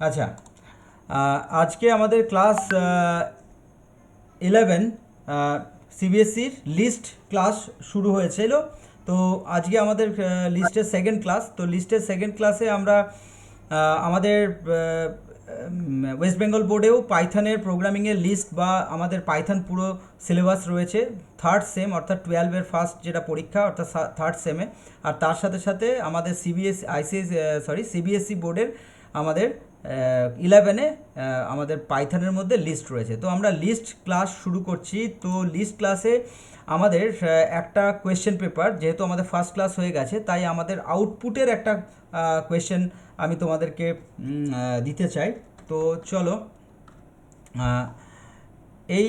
আচ্ছা, আজকে আমাদের ক্লাস 11 সিবিএসসির লিস্ট ক্লাস শুরু হয়েছিল। তো আজকে আমাদের লিস্টের সেকেন্ড ক্লাস। তো লিস্টের সেকেন্ড ক্লাসে আমরা আমাদের ওয়েস্ট বেঙ্গল বোর্ডেও পাইথনের প্রোগ্রামিংয়ের লিস্ট বা আমাদের পাইথন পুরো সিলেবাস রয়েছে থার্ড সেম, অর্থাৎ 12-এর ফার্স্ট যেটা পরীক্ষা অর্থাৎ থার্ড সেমে। আর তার সাথে সাথে আমাদের সিবিএসসি বোর্ডের আমাদের 11-এ আমাদের পাইথনের মধ্যে লিস্ট রয়েছে। তো আমরা লিস্ট ক্লাস শুরু করছি। তো লিস্ট ক্লাসে আমাদের একটা কোয়েশ্চেন পেপার, যেহেতু আমাদের ফার্স্ট ক্লাস হয়ে গেছে তাই আমাদের আউটপুটের একটা কোয়েশ্চেন আমি তোমাদেরকে দিতে চাই। তো চলো, আহ, এই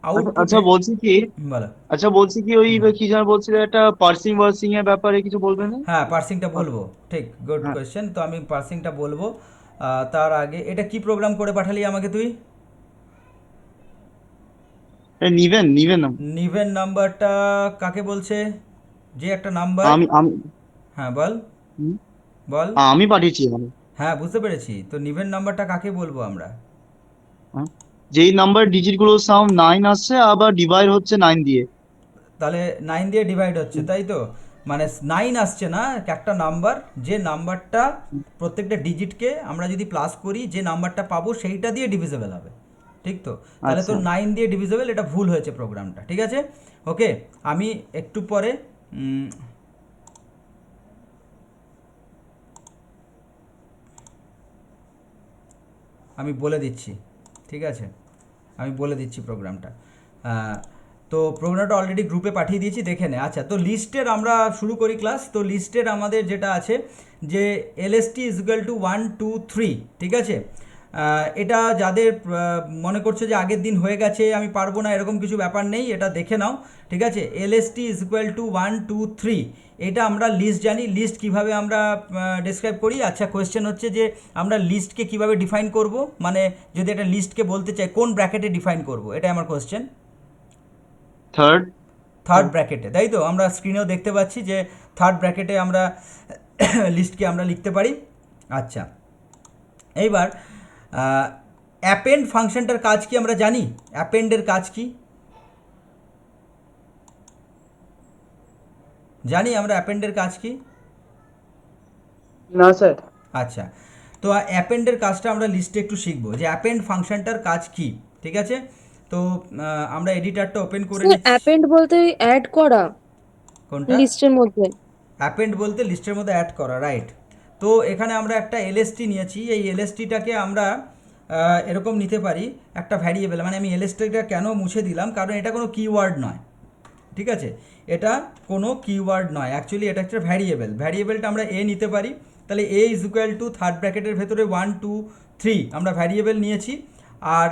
আচ্ছা আচ্ছা, আউটপুটে বলছি কি বলো। আচ্ছা বলছি কি ওই কি যেন বলছিলে একটা পার্সিং ওয়ার্সিং এর ব্যাপারে কিছু বলবে না? হ্যাঁ, পার্সিংটা বলবো। ঠিক, গুড হ্যাঁ। কোয়েশ্চেন। তো আমি পার্সিংটা বলবো। তার আগে এটা কি প্রোগ্রাম করে পাঠালি আমাকে তুই? নিবেন নিবেন না। নিভেন নাম্বারটা কাকে বলছে? যে একটা নাম্বার। আমি আমি হ্যাঁ বল, হুম, বল। আমি পাঠিয়েছি মানে। হ্যাঁ, বুঝতে পেরেছি। তো নিভেন নাম্বারটা কাকে বলবো আমরা? হ্যাঁ। যেই নাম্বার ডিজিট গুলো সাম 9 আসছে আবার ডিভাইড হচ্ছে 9 দিয়ে। তাহলে 9 দিয়ে ডিভাইড হচ্ছে, হুম, তাই তো? মানে 9 আসছে না, একটা নাম্বার, যে নাম্বারটা হুম, প্রত্যেকটা ডিজিটকে আমরা যদি প্লাস করি যে নাম্বারটা পাবো সেইটা দিয়ে ডিভিজেবল হবে। ঠিক তো? তাহলে তো আচ্ছা। 9 দিয়ে ডিভিজেবল, এটা ভুল হয়েছে প্রোগ্রামটা। ঠিক আছে, ওকে। আমি একটু পরে আমি বলে দিচ্ছি। ঠিক আছে, আমি বলে দিচ্ছি প্রোগ্রামটা। তো প্রোগ্রামটা অলরেডি গ্রুপে পাঠিয়ে দিয়েছি, দেখে নে। আচ্ছা, তো লিস্টের আমরা শুরু করি ক্লাস। তো লিস্টের আমাদের যেটা আছে যে এলএসটি ইজ ইকুয়াল টু 1 2 3। ঠিক আছে, এটা যাদের মনে করছে যে আগের দিন হয়ে গেছে আমি পারবো না, এরকম কিছু ব্যাপার নেই, এটা দেখে নাও। ঠিক আছে, এলএসটি ইজ ইকুয়াল টু 1 2 3, এটা আমরা লিস্ট জানি। লিস্ট কিভাবে আমরা ডিসক্রাইব করি? আচ্ছা, কোয়েশ্চেন হচ্ছে যে আমরা লিস্টকে কিভাবে ডিফাইন করব, মানে যদি একটা লিস্টকে বলতে চাই কোন ব্র্যাকেটে ডিফাইন করব, এটাই আমার কোয়েশ্চেন। থার্ড। থার্ড ব্র্যাকেটে, তাই তো? আমরা স্ক্রিনেও দেখতে পাচ্ছি যে থার্ড ব্র্যাকেটে আমরা লিস্টকে আমরা লিখতে পারি। আচ্ছা, এইবার অ্যাপেন্ড ফাংশনটার কাজ কি আমরা জানি? অ্যাপেন্ডের কাজ কি জানি আমরা? অ্যাপেন্ডের কাজ কি? না স্যার। আচ্ছা, তো অ্যাপেন্ডের কাজটা আমরা লিস্টে একটু শিখবো যে অ্যাপেন্ড ফাংশনটার কাজ কি। ঠিক আছে, তো আমরা এডিটারটা ওপেন করে স্যার নিচ্ছি। অ্যাপেন্ড বলতে অ্যাড করা কোনটা? লিস্টের মধ্যে। অ্যাপেন্ড বলতে লিস্টের মধ্যে অ্যাড করা, রাইট। তো এখানে আমরা একটা এলএসটি নিয়েছি। এই এলএসটিটাকে আমরা এরকম নিতে পারি একটা ভ্যারিয়েবল। মানে আমি এলএসটিটা কেন মুছে দিলাম, কারণ এটা কোনো কিওয়ার্ড নয়। ঠিক আছে, এটা কোনো কিওয়ার্ড নয়, অ্যাকচুয়ালি এটা একটা ভ্যারিয়েবল। ভ্যারিয়েবলটা আমরা এ নিতে পারি। তাহলে এ ইজ ইকুয়াল টু থার্ড ব্র্যাকেটের ভেতরে 1 2 3 আমরা ভ্যারিয়েবল নিয়েছি। আর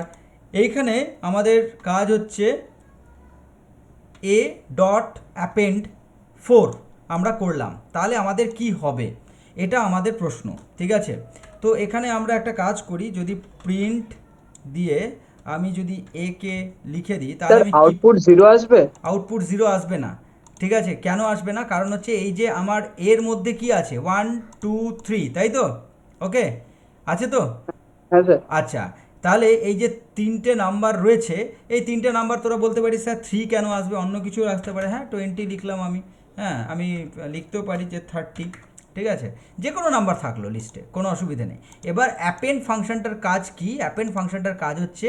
এইখানে আমাদের কাজ হচ্ছে এ ডট অ্যাপেন্ড 4 আমরা করলাম। তাহলে আমাদের কি হবে, এটা আমাদের প্রশ্ন। ঠিক আছে, তো এখানে আমরা একটা কাজ করি, যদি প্রিন্ট দিয়ে আমি যদি এ কে লিখে দিই তাহলে স্যার আমি কি? আউটপুট জিরো আসবে? আউটপুট জিরো আসবে না। ঠিক আছে, কেন আসবে না? কারণ হচ্ছে এই যে আমার এর মধ্যে কি আছে, 1 2 3, তাই তো? ওকে, আছে তো? হ্যাঁ স্যার। আচ্ছা, তাহলে এই যে তিনটে নাম্বার রয়েছে, এই তিনটে নাম্বার তোরা বলতে পারিস স্যার 3 কেন আসবে, অন্য কিছু আসতে পারে। হ্যাঁ, 20 লিখলাম আমি। হ্যাঁ, আমি লিখতেও পারি যে 30। ঠিক আছে, যে কোনো নাম্বার থাকলো লিস্টে, কোনো অসুবিধা নেই। এবার অ্যাপেন্ড ফাংশনটার কাজ কি? অ্যাপেন্ড ফাংশনটার কাজ হচ্ছে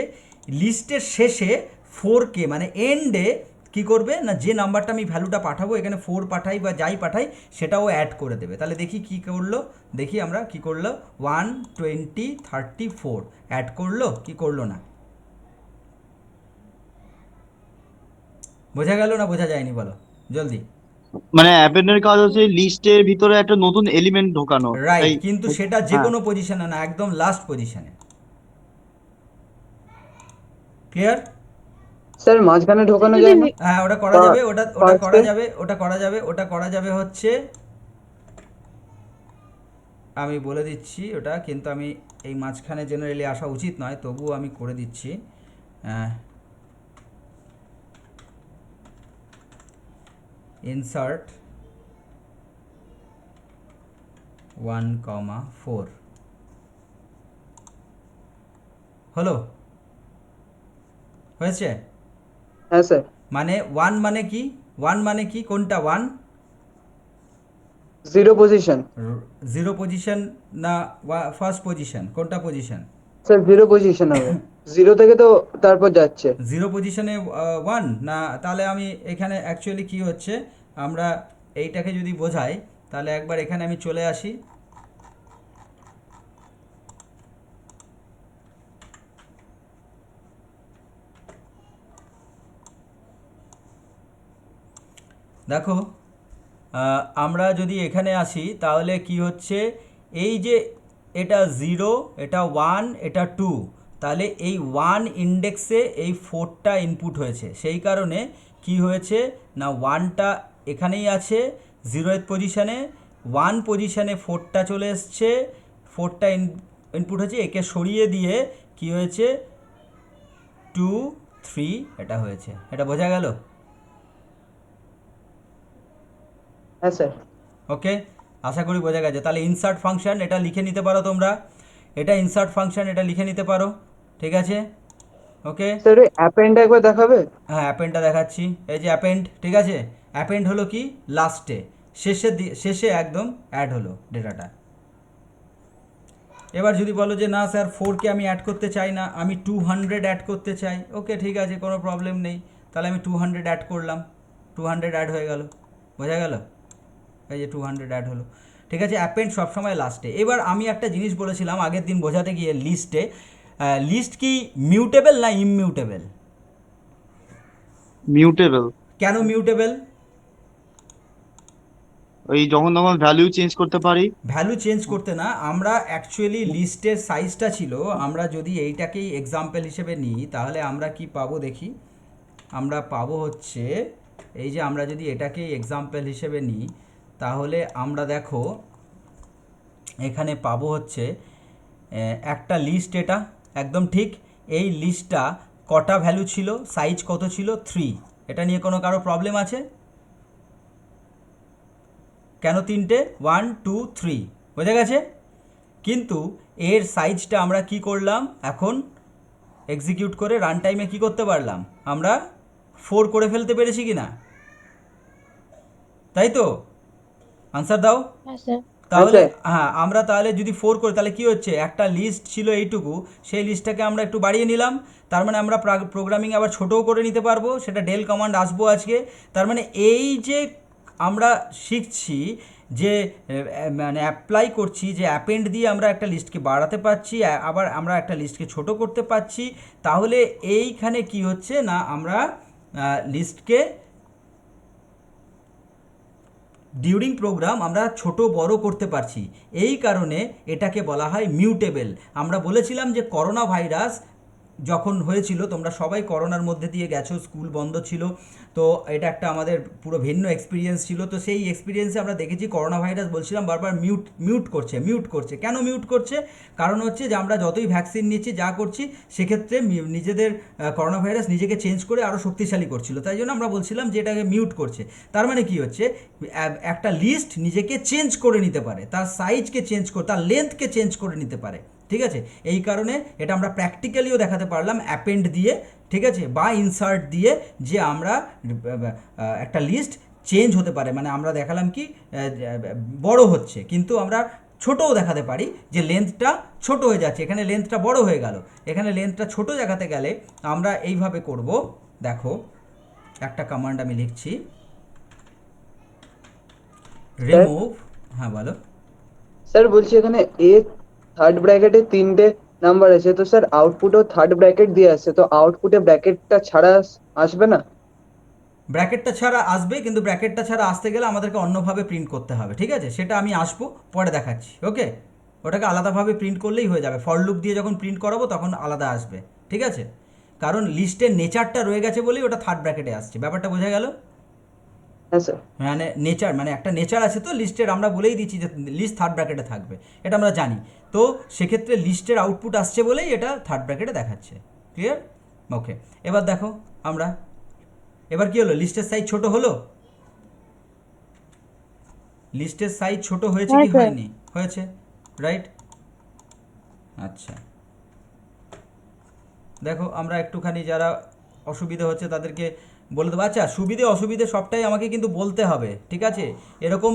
লিস্টের শেষে 4কে, মানে এন্ডে কি করবে না, যে নাম্বারটা আমি ভ্যালুটা পাঠাবো, এখানে 4 পাঠাই বা যাই পাঠাই সেটাও অ্যাড করে দেবে। তাহলে দেখি কি করলো, দেখি আমরা কি করলো। 1 20 34 অ্যাড করলো কি করলো না? বোঝা গেল না বোঝা যায়নি বলো জলদি। মানে অ্যাপেন্ডের কাজ হচ্ছে লিস্টের ভিতরে একটা নতুন এলিমেন্ট ঢোকানো, রাইট, তাই? কিন্তু সেটা যে হ্যাঁ। কোনো পজিশনে না, একদম লাস্ট পজিশনে। ক্লিয়ার? স্যার স্যার মাঝখানে ঢোকানো যদি যায় না? হ্যাঁ, ওটা করা বা যাবে, ওটা ওটা করা ফার্স্টে? যাবে, ওটা করা যাবে, ওটা করা যাবে হচ্ছে, আমি বলে দিচ্ছি ওটা, কিন্তু আমি এই মাঝখানে জেনারেলি আসা উচিত নয়, তবুও আমি করে দিচ্ছি। ইনসার্ট 1 4, হলো? হয়েছে? হ্যাঁ স্যার। মানে ওয়ান মানে কি? ওয়ান মানে কি? কোনটা one? Zero position. Zero position না ফার্স্ট পজিশন? কোনটা পজিশন? স্যার জিরো পজিশন হবে, জিরো থেকে তো তারপর যাচ্ছে। জিরো পজিশনে ওয়ান না? তাহলে আমি এখানে অ্যাকচুয়ালি কি হচ্ছে, আমরা এইটাকে যদি বোঝাই তাহলে একবার এখানে আমি চলে আসি। দেখো, আমরা যদি এখানে আসি তাহলে কি হচ্ছে, এই যে এটা জিরো, এটা ওয়ান, এটা টু, তাহলে এই ওয়ান ইন্ডেক্সে এই ফোরটা ইনপুট হয়েছে, সেই কারণে কি হয়েছে না ওয়ানটা এখানেই আছে জিরোয়ের পজিশানে, ওয়ান পজিশানে ফোরটা চলে এসছে, ফোরটা ইনপুট হয়েছে, একে সরিয়ে দিয়ে কি হয়েছে টু থ্রি এটা হয়েছে। এটা বোঝা গেল? হ্যাঁ স্যার। ওকে, আশা করি বোঝা গেছে। তাহলে ইনসার্ট ফাংশন এটা লিখে নিতে পারো তোমরা, এটা ইনসার্ট ফাংশন এটা লিখে নিতে পারো, ঠিক আছে? ওকে, স্যার ওই অ্যাপেন্ড একবার দেখাবে? হ্যাঁ অ্যাপেন্ডটা দেখাচ্ছি। এই যে অ্যাপেন্ড, ঠিক আছে? অ্যাপেন্ড হলো কি লাস্টে, শেষে একদম অ্যাড হলো ডেটাটা। এবার যদি বলো যে না স্যার ফোরকে আমি অ্যাড করতে চাই না, আমি 200 অ্যাড করতে চাই, ওকে ঠিক আছে, কোনো প্রবলেম নেই। তাহলে আমি 200 অ্যাড করলাম, 200 অ্যাড হয়ে গেল, বোঝা গেল? এই যে 200 অ্যাড হলো, ঠিক আছে? অ্যাপেন্ড সবসময় লাস্টে। এবার আমি একটা জিনিস বলেছিলাম আগের দিন বোঝাতে গিয়ে, লিস্টে লিস্ট কি মিউটেবল না ইমিউটেবল? মিউটেবল। কেন মিউটেবল? ওই যখন তখন ভ্যালু চেঞ্জ করতে পারি। ভ্যালু চেঞ্জ করতে না, আমরা অ্যাকচুয়ালি লিস্টের সাইজটা ছিল, আমরা যদি এইটাকেই এক্সাম্পল হিসেবে নিই তাহলে আমরা কি পাবো দেখি। আমরা পাবো হচ্ছে, এই যে আমরা যদি এটাকেই এক্সাম্পল হিসেবে নিই তাহলে আমরা দেখো এখানে পাবো হচ্ছে একটা লিস্ট, এটা একদম ঠিক। এই লিস্টটা কটা ভ্যালু ছিল, সাইজ কত ছিল, 3। এটা নিয়ে কোনো কারো প্রবলেম আছে? কেন তিনটে? 1 2 3, বোঝা গেছে? কিন্তু এর সাইজটা আমরা কি করলাম, এখন এক্সিকিউট করে রান টাইমে কী করতে পারলাম, আমরা 4 করে ফেলতে পেরেছি কি না? তাই তো? আনসার দাও। হ্যাঁ স্যার। তাহলে স্যার। হ্যাঁ, আমরা তাহলে যদি 4 করি তাহলে কি হচ্ছে, একটা লিস্ট ছিল এইটুকু, সেই লিস্টটাকে আমরা একটু বাড়িয়ে নিলাম, তার মানে আমরা প্রোগ্রামিং আবার ছোটও করে নিতে পারবো, সেটা ডেল কমান্ড আসবো আজকে। তার মানে এই যে আমরা শিখছি যে মানে অ্যাপ্লাই করছি যে অ্যাপেন্ড দিয়ে আমরা একটা লিস্টকে বাড়াতে পারছি, আবার আমরা একটা লিস্টকে ছোট করতে পারছি, তাহলে এইখানে কি হচ্ছে না আমরা লিস্টকে ডিউরিং প্রোগ্রাম আমরা ছোট বড় করতে পারছি, এই কারণে এটাকে বলা হয় মিউটেবল। আমরা বলেছিলাম যে করোনা ভাইরাস যখন হয়েছিল, তোমরা সবাই করোনার মধ্যে দিয়ে গেছো, স্কুল বন্ধ ছিল, তো এটা একটা আমাদের পুরো ভিন্ন এক্সপিরিয়েন্স ছিল। তো সেই এক্সপিরিয়েন্সে আমরা দেখেছি করোনা ভাইরাস বলছিলাম বারবার মিউট করছে। কেন মিউট করছে? কারণ হচ্ছে যে আমরা যতই ভ্যাকসিন নিচ্ছি যা করছি সেক্ষেত্রে নিজেদের করোনা ভাইরাস নিজেকে চেঞ্জ করে আরও শক্তিশালী করছিল, তাই জন্য আমরা বলছিলাম যে এটাকে মিউট করছে। তার মানে কি হচ্ছে, একটা লিস্ট নিজেকে চেঞ্জ করে নিতে পারে, তার সাইজকে চেঞ্জ করে, তার লেন্থকে চেঞ্জ করে নিতে পারে, ঠিক আছে? এই কারণে এটা আমরা প্র্যাকটিক্যালিও দেখাতে পারলাম অ্যাপেন্ড দিয়ে, ঠিক আছে, বা ইনসার্ট দিয়ে, যে আমরা একটা লিস্ট চেঞ্জ হতে পারে, মানে আমরা দেখালাম কি বড় হচ্ছে, কিন্তু আমরা ছোটও দেখাতে পারি যে লেন্থটা ছোট হয়ে যাচ্ছে, এখানে লেন্থটা বড় হয়ে গেল, এখানে লেন্থটা ছোট দেখাতে গেলে আমরা এইভাবে করব। দেখো একটা কমান্ড আমি লিখছি, রিমুভ, হ্যাঁ বলো। স্যার বলছি এখানে এ থার্ড ব্র্যাকেটে তিনটে নাম্বার আছে, তো স্যার আউটপুটও থার্ড ব্র্যাকেট দিয়ে আসছে, তো আউটপুটে ব্র্যাকেটটা ছাড়া আসবে না? ব্র্যাকেটটা ছাড়া আসবে, কিন্তু ব্র্যাকেটটা ছাড়া আসতে গেলে আমাদেরকে অন্যভাবে প্রিন্ট করতে হবে, ঠিক আছে? সেটা আমি আসবো পরে দেখাচ্ছি, ওকে? ওটাকে আলাদাভাবে প্রিন্ট করলেই হয়ে যাবে, ফর লুপ দিয়ে যখন প্রিন্ট করাবো তখন আলাদা আসবে, ঠিক আছে? কারণ লিস্টের নেচারটা রয়ে গেছে বলেই ওটা থার্ড ব্র্যাকেটে আসছে, ব্যাপারটা বোঝা গেল? হ্যাঁ স্যার। মানে নেচার, মানে একটা নেচার আছে তো লিস্টের, আমরা বলেই দিচ্ছি যে লিস্ট থার্ড ব্র্যাকেটে থাকবে, এটা আমরা জানি। তো সেক্ষেত্রে লিস্টের আউটপুট আসছে বলেই এটা থার্ড ব্র্যাকেটে দেখাচ্ছে, ক্লিয়ার? ওকে, এবার দেখো আমরা, এবার কি হলো, লিস্টের সাইজ ছোট হলো, লিস্টের সাইজ ছোট হয়েছে হ্যাঁ কি স্যার। হয়নি? হয়েছে, রাইট? আচ্ছা, দেখো আমরা একটুখানি যারা অসুবিধে হচ্ছে তাদেরকে বলে দেবো। আচ্ছা, সুবিধে অসুবিধে সবটাই আমাকে কিন্তু বলতে হবে, ঠিক আছে? এরকম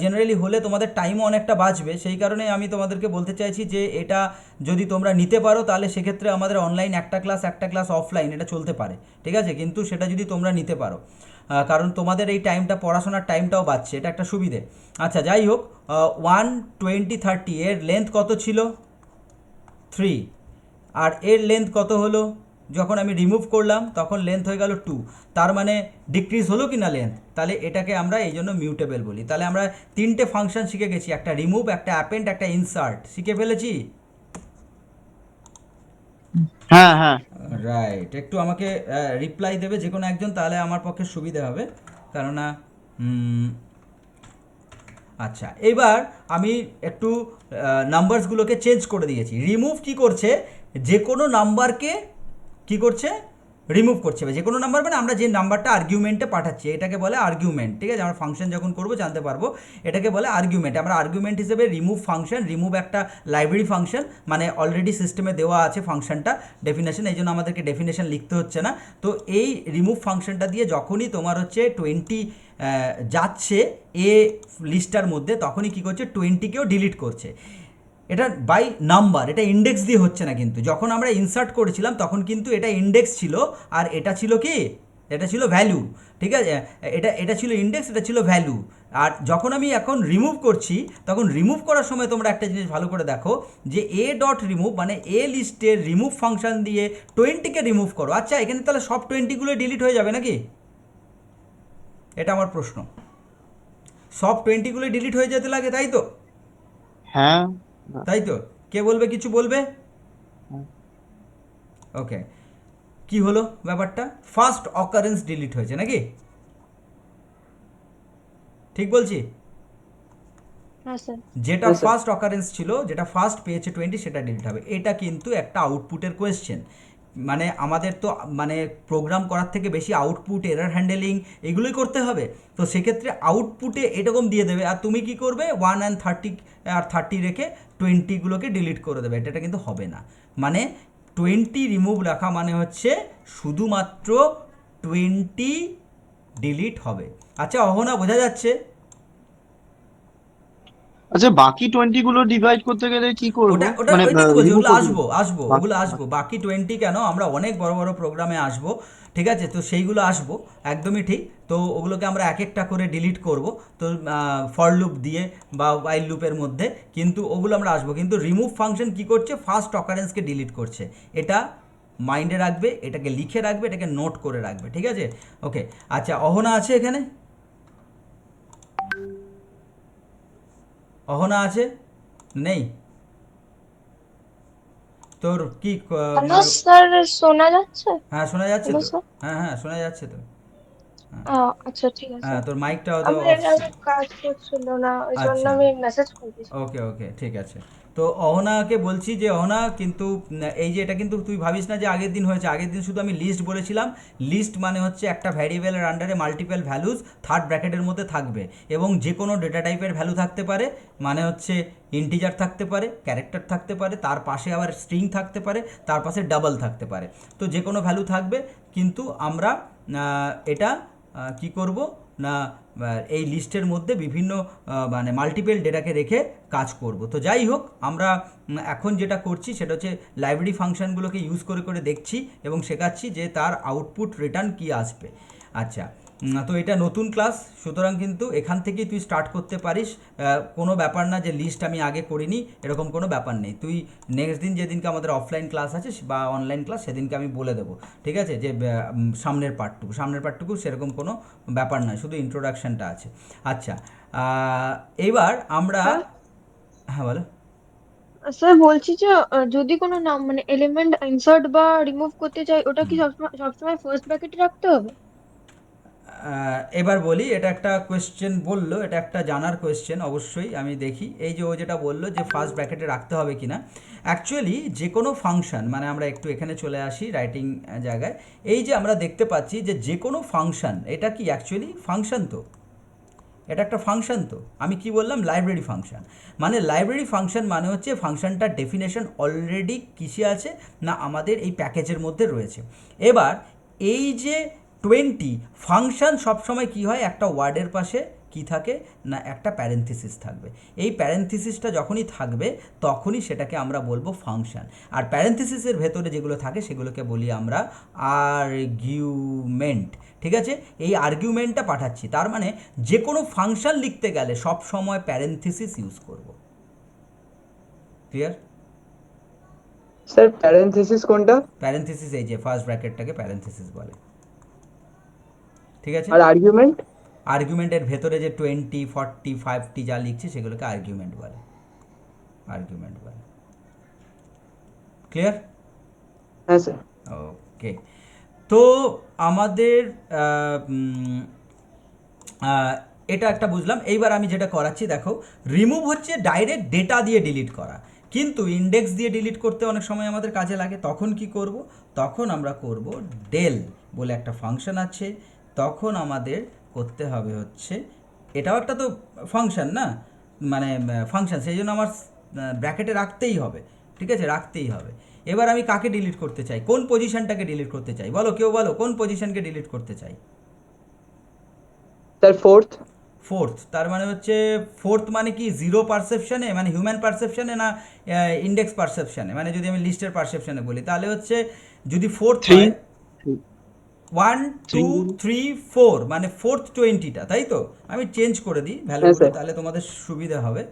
জেনারেলি হলে তোমাদের টাইমও অনেকটা বাঁচবে, সেই কারণে আমি তোমাদেরকে বলতে চাইছি যে এটা যদি তোমরা নিতে পারো তাহলে সেক্ষেত্রে আমাদের অনলাইন একটা ক্লাস অফলাইন এটা চলতে পারে, ঠিক আছে? কিন্তু সেটা যদি তোমরা নিতে পারো, কারণ তোমাদের এই টাইমটা পড়াশোনার টাইমটাও বাঁচছে, এটা একটা সুবিধে। আচ্ছা, যাই হোক, 1 20 30 এর লেন্থ কত ছিল? 3। আর এর লেন্থ কত হলো? যখন আমি রিমুভ করলাম তখন লেন্থ হয়ে গেল 2। তার মানে ডিক্রিজ হলো কি না লেন্থ? তাহলে এটাকে আমরা এই জন্য মিউটেবল বলি। তাহলে আমরা তিনটে ফাংশন শিখে গেছি, একটা রিমুভ, একটা অ্যাপেন্ড, একটা ইনসার্ট শিখে ফেলেছি। হ্যাঁ হ্যাঁ। রাইট, একটু আমাকে রিপ্লাই দেবে যে কোনো একজন, তাহলে আমার পক্ষে সুবিধা হবে, কেননা আচ্ছা, এবার আমি একটু নাম্বারসগুলোকে চেঞ্জ করে দিয়েছি। রিমুভ কি করছে? যে কোনো নাম্বারকে কি করছে? রিমুভ করছে। যে কোনো নাম্বার মানে আমরা যে নাম্বারটা আর্গুমেন্টে পাঠাচ্ছি এটাকে বলে আর্গুমেন্ট, ঠিক আছে? আমরা ফাংশন যখন করবো জানতে পারবো, এটাকে বলে আর্গুমেন্ট। আমরা আর্গুমেন্ট হিসেবে রিমুভ ফাংশন, রিমুভ একটা লাইব্রেরি ফাংশন, মানে অলরেডি সিস্টেমে দেওয়া আছে ফাংশনটা ডেফিনেশন, এই জন্য আমাদেরকে ডেফিনেশন লিখতে হচ্ছে না। তো এই রিমুভ ফাংশনটা দিয়ে যখনই তোমার হচ্ছে 20 যাচ্ছে এ লিস্টার মধ্যে, তখনই কী করছে? 20কেও ডিলিট করছে। এটা বাই নাম্বার, এটা ইন্ডেক্স দিয়ে হচ্ছে না। কিন্তু যখন আমরা ইনসার্ট করেছিলাম তখন কিন্তু এটা ইন্ডেক্স ছিল, আর এটা ছিল কি? এটা ছিল ভ্যালু, ঠিক আছে? এটা ছিল ইন্ডেক্স, এটা ছিল ভ্যালু। আর যখন আমি এখন রিমুভ করছি, তখন রিমুভ করার সময় তোমরা একটা জিনিস ভালো করে দেখো যে এ ডট রিমুভ মানে এ লিস্টের রিমুভ ফাংশন দিয়ে 20কে রিমুভ করো। আচ্ছা, এখানে তাহলে সব 20গুলো ডিলিট হয়ে যাবে নাকি? এটা আমার প্রশ্ন। সব 20গুলো ডিলিট হয়ে যেতে লাগে, তাই তো? হ্যাঁ। তাই তো? কে বলবে, কিছু বলবে? ওকে, কি হলো ব্যাপারটা? ফার্স্ট অকারেন্স ডিলিট হয়েছে নাকি? ঠিক বলছি? হ্যাঁ স্যার। যেটা হ্যাঁ স্যার। ফার্স্ট অকারেন্স ছিল, যেটা ফার্স্ট পেয়েছে 20, সেটা ডিলিট হবে। এটা কিন্তু একটা আউটপুটের কোয়েশ্চেন। মানে আমাদের তো মানে প্রোগ্রাম করার থেকে বেশি আউটপুট, এরার হ্যান্ডেলিং এগুলোই করতে হবে। তো সেক্ষেত্রে আউটপুটে এরকম দিয়ে দেবে, আর তুমি কি করবে? 1 আর 30 রেখে 20গুলোকে ডিলিট করে দেবে। এটা কিন্তু হবে না। মানে 20 রিমুভ রাখা মানে হচ্ছে শুধুমাত্র 20 ডিলিট হবে। আচ্ছা অহনা, বোঝা যাচ্ছে? আচ্ছা, বাকি 20 গুলো ডিভাইড করতে গেলে কি করব? ওটা ওটা মানে ওইটাই তো বলছি, রিমুভ ওগুলো করতে আসবো গেলে? আসবো ওগুলো আসবো। বাকি 20 কেন, আমরা অনেক বড় বড় প্রোগ্রামে আসবো, ঠিক আছে? তো সেইগুলো আসবো, একদমই ঠিক। তো ওগুলোকে আমরা এক একটা করে ডিলিট করব, তো ফর লুপ দিয়ে বা ওয়াইল লুপের মধ্যে, কিন্তু ওগুলো আমরা আসবো। কিন্তু রিমুভ ফাংশন কি করছে? ফার্স্ট অকারেন্সকে ডিলিট করছে। এটা মাইন্ডে রাখবে, এটাকে লিখে রাখবে, এটাকে নোট করে রাখবে, ঠিক আছে? ওকে, আচ্ছা অহনা আছে এখানে? অহনা আছে? নেই? তোর কি হ্যালো স্যার, শোনা যাচ্ছে? হ্যাঁ শোনা যাচ্ছে হ্যালো তো। স্যার। হ্যাঁ হ্যাঁ শোনা যাচ্ছে তো। আচ্ছা ঠিক আছে। হ্যাঁ, তোর মাইকটা হয়তো আমার অফ। এখানে কাজ করছিল না, ওই জন্য আচ্ছা, আমি মেসেজ করেছি। ওকে ওকে, ঠিক আছে। তো অহনাকে বলছি যে অহনা, কিন্তু এই যে এটা কিন্তু তুই ভাবিস না যে আগের দিন হয়েছে। আগের দিন শুধু আমি লিস্ট বলেছিলাম। লিস্ট মানে হচ্ছে একটা ভ্যারিয়েবলের আন্ডারে মাল্টিপল ভ্যালুজ থার্ড ব্র্যাকেটের মধ্যে থাকবে, এবং যে কোনো ডেটা টাইপের ভ্যালু থাকতে পারে। মানে হচ্ছে ইন্টিজার থাকতে পারে, ক্যারেক্টার থাকতে পারে, তার পাশে আবার স্ট্রিং থাকতে পারে, তার পাশে ডাবল থাকতে পারে। তো যে কোনো ভ্যালু থাকবে, কিন্তু আমরা এটা কি করব না, এই লিস্টের মধ্যে বিভিন্ন মানে মাল্টিপল ডেটাকে রেখে কাজ করব। তো যাই হোক, আমরা এখন যেটা করছি সেটা হচ্ছে লাইব্রেরি ফাংশনগুলোকে ইউজ করে করে দেখছি এবং শেখাচ্ছি যে তার আউটপুট রিটার্ন কী আসবে। আচ্ছা, তো এটা নতুন ক্লাস, সুতরাং কিন্তু এখান থেকেই তুই স্টার্ট করতে পারিস। কোনো ব্যাপার না যে লিস্ট আমি আগে করিনি, এরকম কোনো ব্যাপার নেই। তুই নেক্সট দিন যেদিনকে আমাদের অফলাইন ক্লাস আছে বা অনলাইন ক্লাস, সেদিনকে আমি বলে দেবো, ঠিক আছে? যে সামনের পার্টটুকু সেরকম কোনো ব্যাপার নয়, শুধু ইন্ট্রোডাকশানটা আছে। আচ্ছা, এইবার আমরা, স্যার, হ্যাঁ বলো। স্যার বলছি যে যদি কোনো নাম মানে এলিমেন্ট ইনসার্ট বা রিমুভ করতে চাই, ওটা কি সবসময় ফার্স্ট ব্র্যাকেটে রাখতে হবে? এবার বলি, এটা একটা কোয়েশ্চেন বললো, এটা একটা জানার কোয়েশ্চেন। অবশ্যই আমি দেখি এই যে ও যেটা বললো যে ফার্স্ট ব্র্যাকেটে রাখতে হবে কি না। অ্যাকচুয়ালি যে কোনো ফাংশন, মানে আমরা একটু এখানে চলে আসি রাইটিং জায়গায়। এই যে আমরা দেখতে পাচ্ছি যে যে কোনো ফাংশন, এটা কি অ্যাকচুয়ালি ফাংশন? তো এটা একটা ফাংশন। তো আমি কি বললাম, লাইব্রেরি ফাংশন। মানে লাইব্রেরি ফাংশন মানে হচ্ছে ফাংশনটার ডেফিনেশন অলরেডি কিসে আছে না আমাদের এই প্যাকেজের মধ্যে রয়েছে। এবার এই যে 20 ফাংশন সবসময় কি হয়, একটা ওয়ার্ডের পাশে কি থাকে না একটা প্যারেন্থেসিস থাকবে। এই প্যারেন্থেসিসটা যখনই থাকবে তখনই সেটাকে আমরা বলবো ফাংশন। আর প্যারেন্থেসিসের ভেতরে যেগুলো থাকে সেগুলোকে বলি আমরা আর্গুমেন্ট। ঠিক আছে, এই আর্গুমেন্টটা পাঠাচ্ছি, তার মানে যে কোনো ফাংশন লিখতে গেলে সব সময় প্যারেন্থেসিস ইউজ করব। ক্লিয়ার? স্যার প্যারেনথেসিস কোনটা? প্যারেন্থেসিস এই যে ফার্স্ট ব্র্যাকেটটাকে প্যারেন্থেসিস বলে। ঠিক আছে, আর আর্গুমেন্ট? আর্গুমেন্টের ভেতরে যে 20, 40, 50 যা লিখছে সেগুলোকে আর্গুমেন্ট বলে। আর্গুমেন্ট বলে। ক্লিয়ার? হ্যাঁ স্যার। ওকে, তো আমাদের আহ, উম, আহ, এটা একটা বুঝলাম। এইবার আমি যেটা করাচ্ছি দেখো, রিমুভ হচ্ছে ডাইরেক্ট ডেটা দিয়ে ডিলিট করা, কিন্তু ইন্ডেক্স দিয়ে ডিলিট করতে অনেক সময় আমাদের কাজে লাগে। তখন কি করব, তখন আমরা করব ডেল বলে একটা ফাংশন আছে। তখন আমাদের করতে হবে হচ্ছে, এটাও একটা তো ফাংশন না, মানে ফাংশন, সেই জন্য আমার ব্র্যাকেটে রাখতেই হবে। ঠিক আছে, রাখতেই হবে। এবার আমি কাকে ডিলিট করতে চাই, কোন পজিশনটাকে ডিলিট করতে চাই, বলো কেউ বলো কোন পজিশনকে ডিলিট করতে চাই? Sir fourth. ফোর্থ, তার মানে হচ্ছে ফোর্থ মানে কি জিরো পারসেপশনে, মানে হিউম্যান পারসেপশনে না ইন্ডেক্স পারসেপশনে? মানে যদি আমি লিস্টের পারসেপশনে বলি তাহলে হচ্ছে যদি ফোর্থ থ্রি হয় 1 থ্রি 2 3 4 মানে ফোর্থ 20টা, তাই তো? আমি চেঞ্জ করে দিই হ্যাঁ ভ্যালুগুলো, স্যার। তাহলে তোমাদের সুবিধা হবে।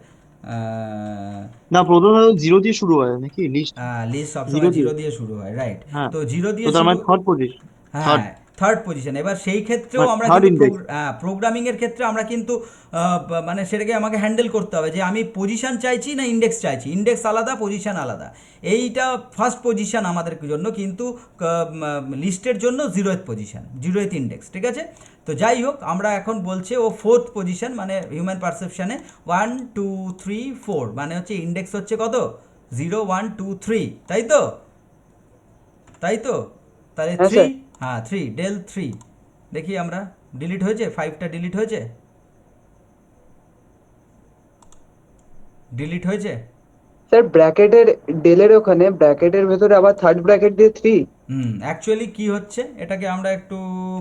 না, প্রথমে জিরো দিয়ে শুরু হয় নাকি লিস্ট? লিস্ট জিরো সবসময় দিয়ে, জিরো দিয়ে শুরু হয়, রাইট? হ্যাঁ। তো জিরো তো দিয়ে তার শুরু, মানে থার্ড পজিশন, থার্ড, হ্যাঁ থার্ড পজিশন। এবার সেই ক্ষেত্রেও মানে আমরা থার্ড কিন্তু ইন্ডেক্স। প্রোগ্রামিংয়ের ক্ষেত্রে আমরা কিন্তু মানে সেটাকে আমাকে হ্যান্ডেল করতে হবে যে আমি পজিশন চাইছি না ইন্ডেক্স চাইছি। ইন্ডেক্স আলাদা, পজিশন আলাদা। এইটা ফার্স্ট পজিশন আমাদের জন্য, কিন্তু লিস্টের জন্য জিরোয়েথ পজিশন, জিরোয়েথ ইন্ডেক্স। ঠিক আছে, তো যাই হোক, আমরা এখন বলছে ও ফোর্থ পজিশন, মানে হিউম্যান পারসেপশনে 1 2 3 4 মানে হচ্ছে ইন্ডেক্স হচ্ছে কত, 0 1 2 3, তাই তো? তাই তো? তাহলে হ্যাঁ 3, স্যার। হ্যাঁ 3, ডেল 3 দেখি আমরা ডিলিট হয়েছে, 5টা ডিলিট হয়েছে, ডিলিট হয়েছে। স্যার ব্র্যাকেটের ডেলের ওখানে ব্র্যাকেটের ভেতরে আবার থার্ড ব্র্যাকেট দিয়ে 3। অ্যাকচুয়ালি কি হচ্ছে এটাকে আমরা একটু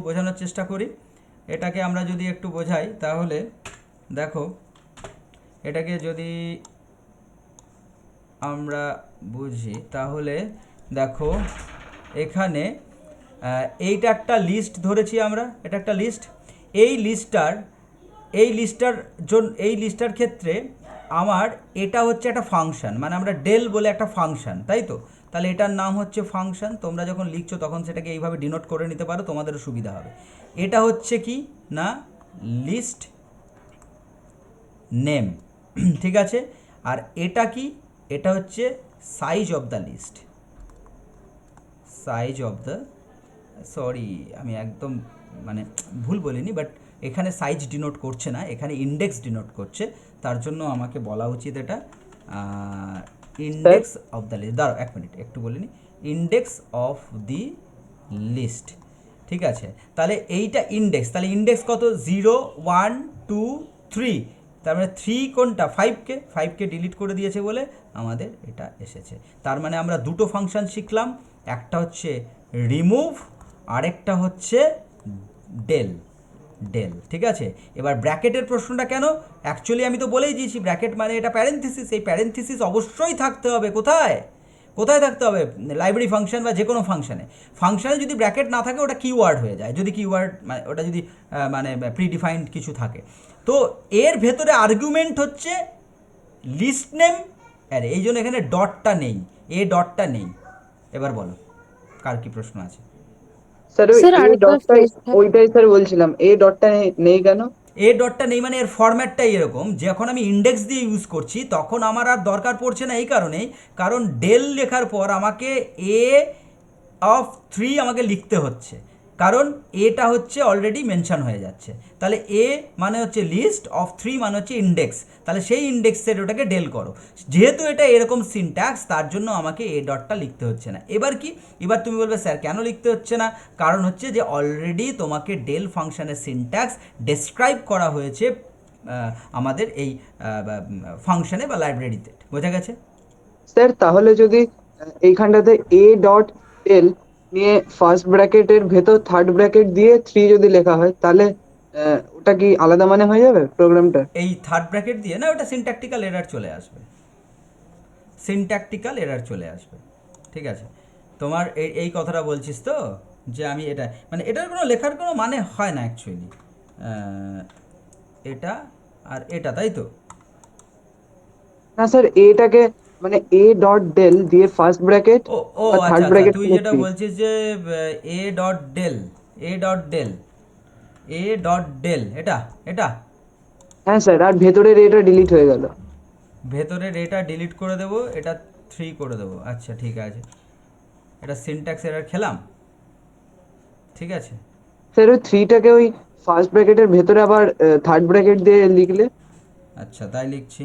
বোঝানোর চেষ্টা করি। এটাকে আমরা যদি একটু বোঝাই তাহলে দেখো, এটাকে যদি আমরা বুঝি তাহলে দেখো, এখানে এইটা একটা লিস্ট ধরেছি আমরা, এটা একটা লিস্ট। এই লিস্টটার এই লিস্টটার ক্ষেত্রে আমার এটা হচ্ছে একটা ফাংশন, মানে আমরা ডেল বলে একটা ফাংশন, তাই তো? তাহলে এটার নাম হচ্ছে ফাংশন। তোমরা যখন লিখছো তখন সেটাকে এইভাবে ডিনোট করে নিতে পারো, তোমাদেরও সুবিধা হবে। এটা হচ্ছে কি না লিস্ট নেম। ঠিক আছে, আর এটা কি, এটা হচ্ছে size of the list, size of the, sorry আমি একদম মানে ভুল বলিনি, বাট এখানে সাইজ ডিনোট করছে না, এখানে ইন্ডেক্স ডিনোট করছে। তার জন্য আমাকে বলা উচিত এটা sir index of the list. দাঁড়াও এক মিনিট, একটু বলিনি, ইন্ডেক্স অফ দি লিস্ট। ঠিক আছে, তাহলে এইটা ইন্ডেক্স, তাহলে ইন্ডেক্স কত, 0 1 2 3, তার মানে 3 কোনটা, 5কে ডিলিট করে দিয়েছে বলে আমাদের এটা এসেছে। তার মানে আমরা দুটো ফাংশন শিখলাম, একটা হচ্ছে রিমুভ, আরেকটা হচ্ছে ডেল। ডেল, ঠিক আছে। এবার ব্র্যাকেটের প্রশ্নটা কেন, অ্যাকচুয়ালি আমি তো বলেই দিয়েছি ব্র্যাকেট মানে এটা প্যারেন্থেসিস। এই প্যারেন্থেসিস অবশ্যই থাকতে হবে কোথায়, কোথায় থাকতে হবে, লাইব্রেরি ফাংশন বা যে কোনো ফাংশানে। ফাংশানে যদি ব্র্যাকেট না থাকে ওটা কিওয়ার্ড হয়ে যায়, যদি কিওয়ার্ড মানে ওটা যদি মানে প্রিডিফাইন্ড কিছু থাকে। তো এর ভেতরে আর্গুমেন্ট হচ্ছে লিস্ট নেম, আরে এই জন্য এখানে ডটটা নেই, এ ডটটা নেই। এবার বলো কার কি প্রশ্ন আছে? স্যার ওই স্যার এ আরেকবার ডটটাই, ওইটাই স্যার বলছিলাম, এ ডটটা নেই কেন? এ ডটটা নেই মানে এর ফরম্যাটটাই এরকম, যখন আমি ইন্ডেক্স দিয়ে ইউজ করছি তখন আমার আর দরকার পড়ছে না, এই কারণেই কারণ ডেল লেখার পর আমাকে এ অফ 3 আমাকে লিখতে হচ্ছে, কারণ এটা হচ্ছে অলরেডি মেনশন হয়ে যাচ্ছে। তাহলে এ মানে হচ্ছে লিস্ট, অফ 3 মানে হচ্ছে ইন্ডেক্স, তাহলে সেই ইন্ডেক্সের ওটাকে ডেল করো। যেহেতু এটা এরকম সিনট্যাক্স তার জন্য আমাকে এ ডটটা লিখতে হচ্ছে না। এবার কি, এবার তুমি বলবে স্যার কেন লিখতে হচ্ছে না, কারণ হচ্ছে যে অলরেডি তোমাকে ডেল ফাংশনের সিনট্যাক্স ডেসক্রাইব করা হয়েছে আমাদের এই ফাংশনে বা লাইব্রেরিতে। বোঝা গেছে? স্যার তাহলে যদি এইখানটাতে এ ডট টেল নিয়ে ফার্স্ট ব্র্যাকেটের ভেতর থার্ড ব্র্যাকেট দিয়ে 3 যদি লেখা হয় তাহলে ওটা কি আলাদা মানে হয়ে যাবে প্রোগ্রামটা? এই থার্ড ব্র্যাকেট দিয়ে না, ওটা সিনট্যাকটিক্যাল এরার চলে আসবে, সিনট্যাকটিক্যাল এরার চলে আসবে। ঠিক আছে, তোমার এই কথাটা বলছিস তো, যে আমি এটা মানে এটার কোনো লেখার কোনো মানে হয় না অ্যাকচুয়ালি, এটা আর এটা, তাই তো? না স্যার, এটাকে মানে এ ডট ডেল দিয়ে ফার্স্ট ব্র্যাকেট ও ও বা আচ্ছা থার্ড আচ্ছা, ব্র্যাকেট তুই খুলে যেটা 3। বলছিস যে a dot del, A dot del, A dot del, এটা এটা হ্যাঁ স্যার, আর ভেতরের এটা ডিলিট হয়ে গেল। ভেতরের এটা ডিলিট করে দেবো, এটা 3 করে দেবো। আচ্ছা ঠিক আছে, এটা সিনট্যাক্স এরার খেলাম। ঠিক আছে, স্যার ওই 3টাকে ওই ফার্স্ট ব্র্যাকেটের ভেতরে আবার থার্ড ব্র্যাকেট দিয়ে লিখলে? আচ্ছা তাই লিখছি,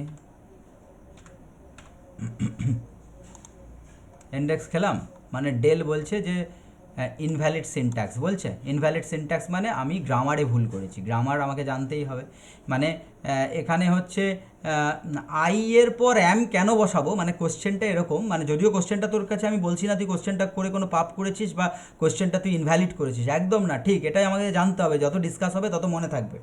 ইন্ডেক্স খেলাম মানে ডেল বলছে যে ইনভ্যালিড সিনট্যাক্স বলছে। ইনভ্যালিড সিনট্যাক্স মানে আমি গ্রামারে ভুল করেছি, গ্রামার আমাকে জানতেই হবে। মানে এখানে হচ্ছে আই এর পর অ্যাম কেন বসাবো, মানে কোশ্চেনটা এরকম, মানে যদিও কোশ্চেনটা তোর কাছে আমি বলছি না তুই কোশ্চেনটা করে কোনো পাপ করেছিস বা কোশ্চেনটা তুই ইনভ্যালিড করেছিস, একদম না, ঠিক এটাই আমাকে জানতে হবে, যত ডিসকাস হবে তত মনে থাকবে।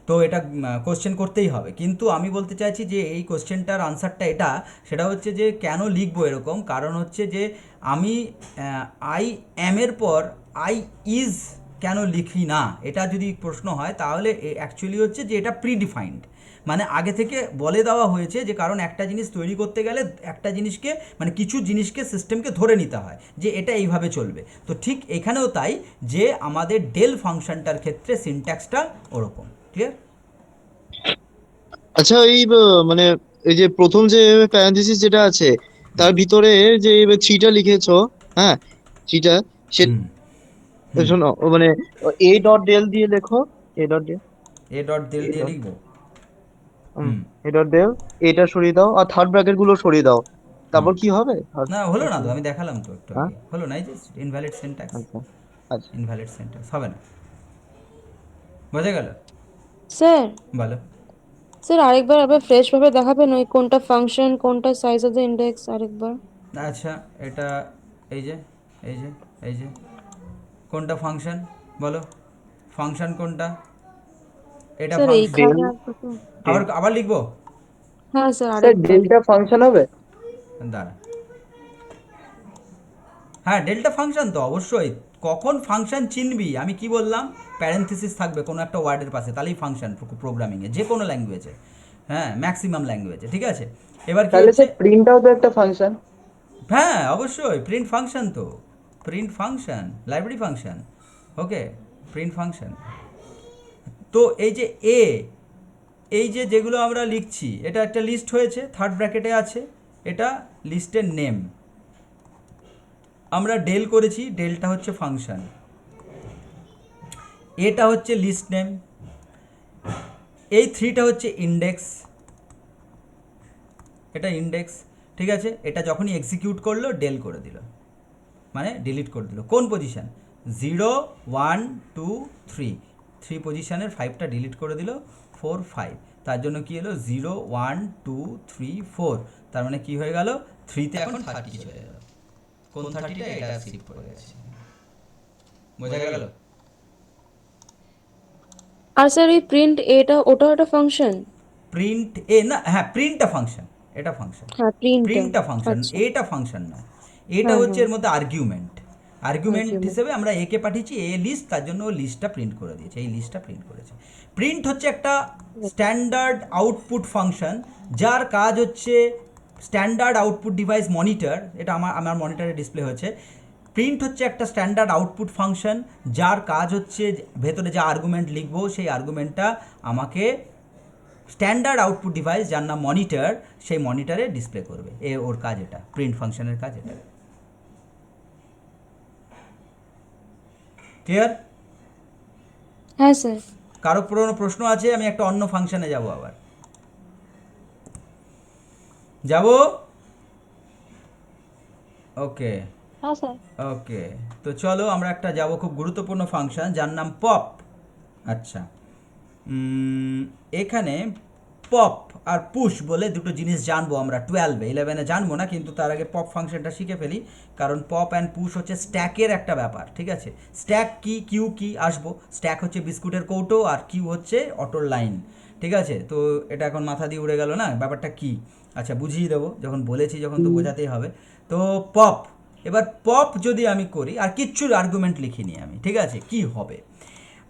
তো এটা কোশ্চেন করতেই হবে, কিন্তু আমি বলতে চাইছি যে এই কোশ্চেনটার আনসারটা এটা, সেটা হচ্ছে যে কেন লিখবো এরকম, কারণ হচ্ছে যে আমি আই অ্যামের পর আই ইজ কেন লিখি না, এটা যদি প্রশ্ন হয় তাহলে অ্যাকচুয়ালি হচ্ছে যে এটা প্রিডিফাইন্ড, মানে আগে থেকে বলে দেওয়া হয়েছে যে কারণ একটা জিনিস তৈরি করতে গেলে একটা জিনিসকে মানে কিছু জিনিসকে সিস্টেমকে ধরে নিতে হয় যে এটা এইভাবে চলবে। তো ঠিক এখানেও তাই, যে আমাদের ডেল ফাংশনটার ক্ষেত্রে সিনট্যাক্সটা ওরকম। ক্লিয়ার? আচ্ছা, মানে এই যে প্রথম যে প্যারেনথেসিস যেটা আছে তার ভিতরে যে 3টা লিখেছো, হ্যাঁ, 3টা, সে হুম হুম। শোনো, মানে এ ডট ডেল দিয়ে লেখো, A dot del, A dot del A দিয়ে ডট, লিখবো? হুম এ ডট ডেল, এটা সরিয়ে দাও আর থার্ড ব্র্যাকেট গুলো সরিয়ে দাও, হুম। তারপর কি হবে? না হলো না তো, আমি দেখালাম তো একটু হ্যাঁ, আগে, হলো না, এই যে ইনভ্যালিড সিনট্যাক্স, আচ্ছা আচ্ছা। ইনভ্যালিড সিনট্যাক্স হবে না। বোঝা গেল? স্যার বলো। স্যার আরেকবার আবার ফ্রেশ ভাবে দেখাবেন ওই কোনটা ফাংশন কোনটা সাইজ অফ দ্য ইন্ডেক্স আরেকবার। আচ্ছা, এটা এই যে এই যে এই যে কোনটা ফাংশন বলো, ফাংশন কোনটা? এটা স্যার ফাংশন, ডেল, এইখানে আপাতত আবার ডেল, আবার লিখবো? হ্যাঁ স্যার স্যার আরেকবার। ডেলটা ফাংশন হবে? দাঁড়া, হ্যাঁ ডেল্টা ফাংশন তো অবশ্যই। কখন ফাংশন চিনবি, আমি কি বললাম, প্যারেন্থেসিস থাকবে কোনো একটা ওয়ার্ডের পাশে, তাহলেই ফাংশন প্রোগ্রামিংয়ে, যে কোনো ল্যাঙ্গুয়েজে, হ্যাঁ ম্যাক্সিমাম ল্যাঙ্গুয়েজে। ঠিক আছে, এবার কি তাহলে হচ্ছে, স্যার প্রিন্টটাও তো একটা ফাংশন। হ্যাঁ অবশ্যই প্রিন্ট ফাংশন, তো প্রিন্ট ফাংশন লাইব্রেরি ফাংশন, ওকে, প্রিন্ট ফাংশন। তো এই যে এই যে যেগুলো আমরা লিখছি, এটা একটা লিস্ট হয়েছে, থার্ড ব্র্যাকেটে আছে, এটা লিস্টের নেম, আমরা ডেল করেছি, ডেলটা হচ্ছে ফাংশন, এটা হচ্ছে লিস্ট নেম, এই 3টা হচ্ছে ইন্ডেক্স, এটা ইন্ডেক্স। ঠিক আছে, এটা যখনই এক্সিকিউট করলো ডেল করে দিল, মানে ডিলিট করে দিল। কোন পজিশান? 0 1 2 3, 3 পজিশানের 5টা ডিলিট করে দিল, 4 5, তার জন্য কি হলো 0 1 2 3 4, তার মানে কি হয়ে গেল, 3তে এখন 30 চলে গেল। কোন 30টা? এটা স্কিপ করে গেছে। বোঝা গেল? আর স্যার এই প্রিন্ট এটা ওটাও একটা ফাংশন? প্রিন্ট না, হ্যাঁ প্রিন্টটা ফাংশন, এটা ফাংশন, হ্যাঁ প্রিন্টটা। প্রিন্টটা ফাংশন, আচ্ছা। এটা ফাংশন না, এটা হ্যাঁ হচ্ছে হ্যাঁ এর মধ্যে আর্গুমেন্ট, আর্গুমেন্ট argument। হিসেবে আমরা একে পাঠিয়েছি এ লিস্ট, তার জন্য ও লিস্টটা প্রিন্ট করে দিয়েছে, এই লিস্টটা প্রিন্ট করেছে। প্রিন্ট হচ্ছে একটা স্ট্যান্ডার্ড আউটপুট ফাংশন, যার কাজ হচ্ছে স্ট্যান্ডার্ড আউটপুট ডিভাইস মনিটর, এটা আমার মনিটরে ডিসপ্লে হয়েছে। প্রিন্ট হচ্ছে একটা স্ট্যান্ডার্ড আউটপুট ফাংশন, যার কাজ হচ্ছে ভেতরে যে আর্গুমেন্ট লিখবো সেই আর্গুমেন্টটা আমাকে স্ট্যান্ডার্ড আউটপুট ডিভাইস, যার নাম মনিটর, সেই মনিটরে ডিসপ্লে করবে, ওর কাজ এটা, প্রিন্ট ফাংশনের কাজ এটা। ক্লিয়ার? হ্যাঁ স্যার। কারো পুরনো প্রশ্ন আছে? আমি একটা অন্য ফাংশনে যাব, আবার যাব। ওকে হ্যাঁ স্যার। তো চলো আমরা একটা যাব খুব গুরুত্বপূর্ণ ফাংশন যার নাম পপ। আচ্ছা, এখানে পপ আর পুশ বলে দুটো জিনিস জানবো আমরা 12-এ, 11-এ জানবো না, কিন্তু তার আগে পপ ফাংশনটা শিখে ফেলি, কারণ পপ অ্যান্ড পুশ হচ্ছে স্ট্যাকের একটা ব্যাপার, ঠিক আছে? স্ট্যাক কি, কিউ কি আসবো, স্ট্যাক হচ্ছে বিস্কুটের কৌটো আর কিউ হচ্ছে অটোর লাইন, ঠিক আছে? তো এটা এখন মাথা দিয়ে উড়ে গেল না, ব্যাপারটা কি? আচ্ছা বুঝিয়ে দেবো, যখন বলেছি যখন তো বোঝাতেই হবে। তো পপ, এবার পপ যদি আমি করি, আর কিচ্ছুর আর্গুমেন্ট লিখিনি আমি, ঠিক আছে? কি হবে?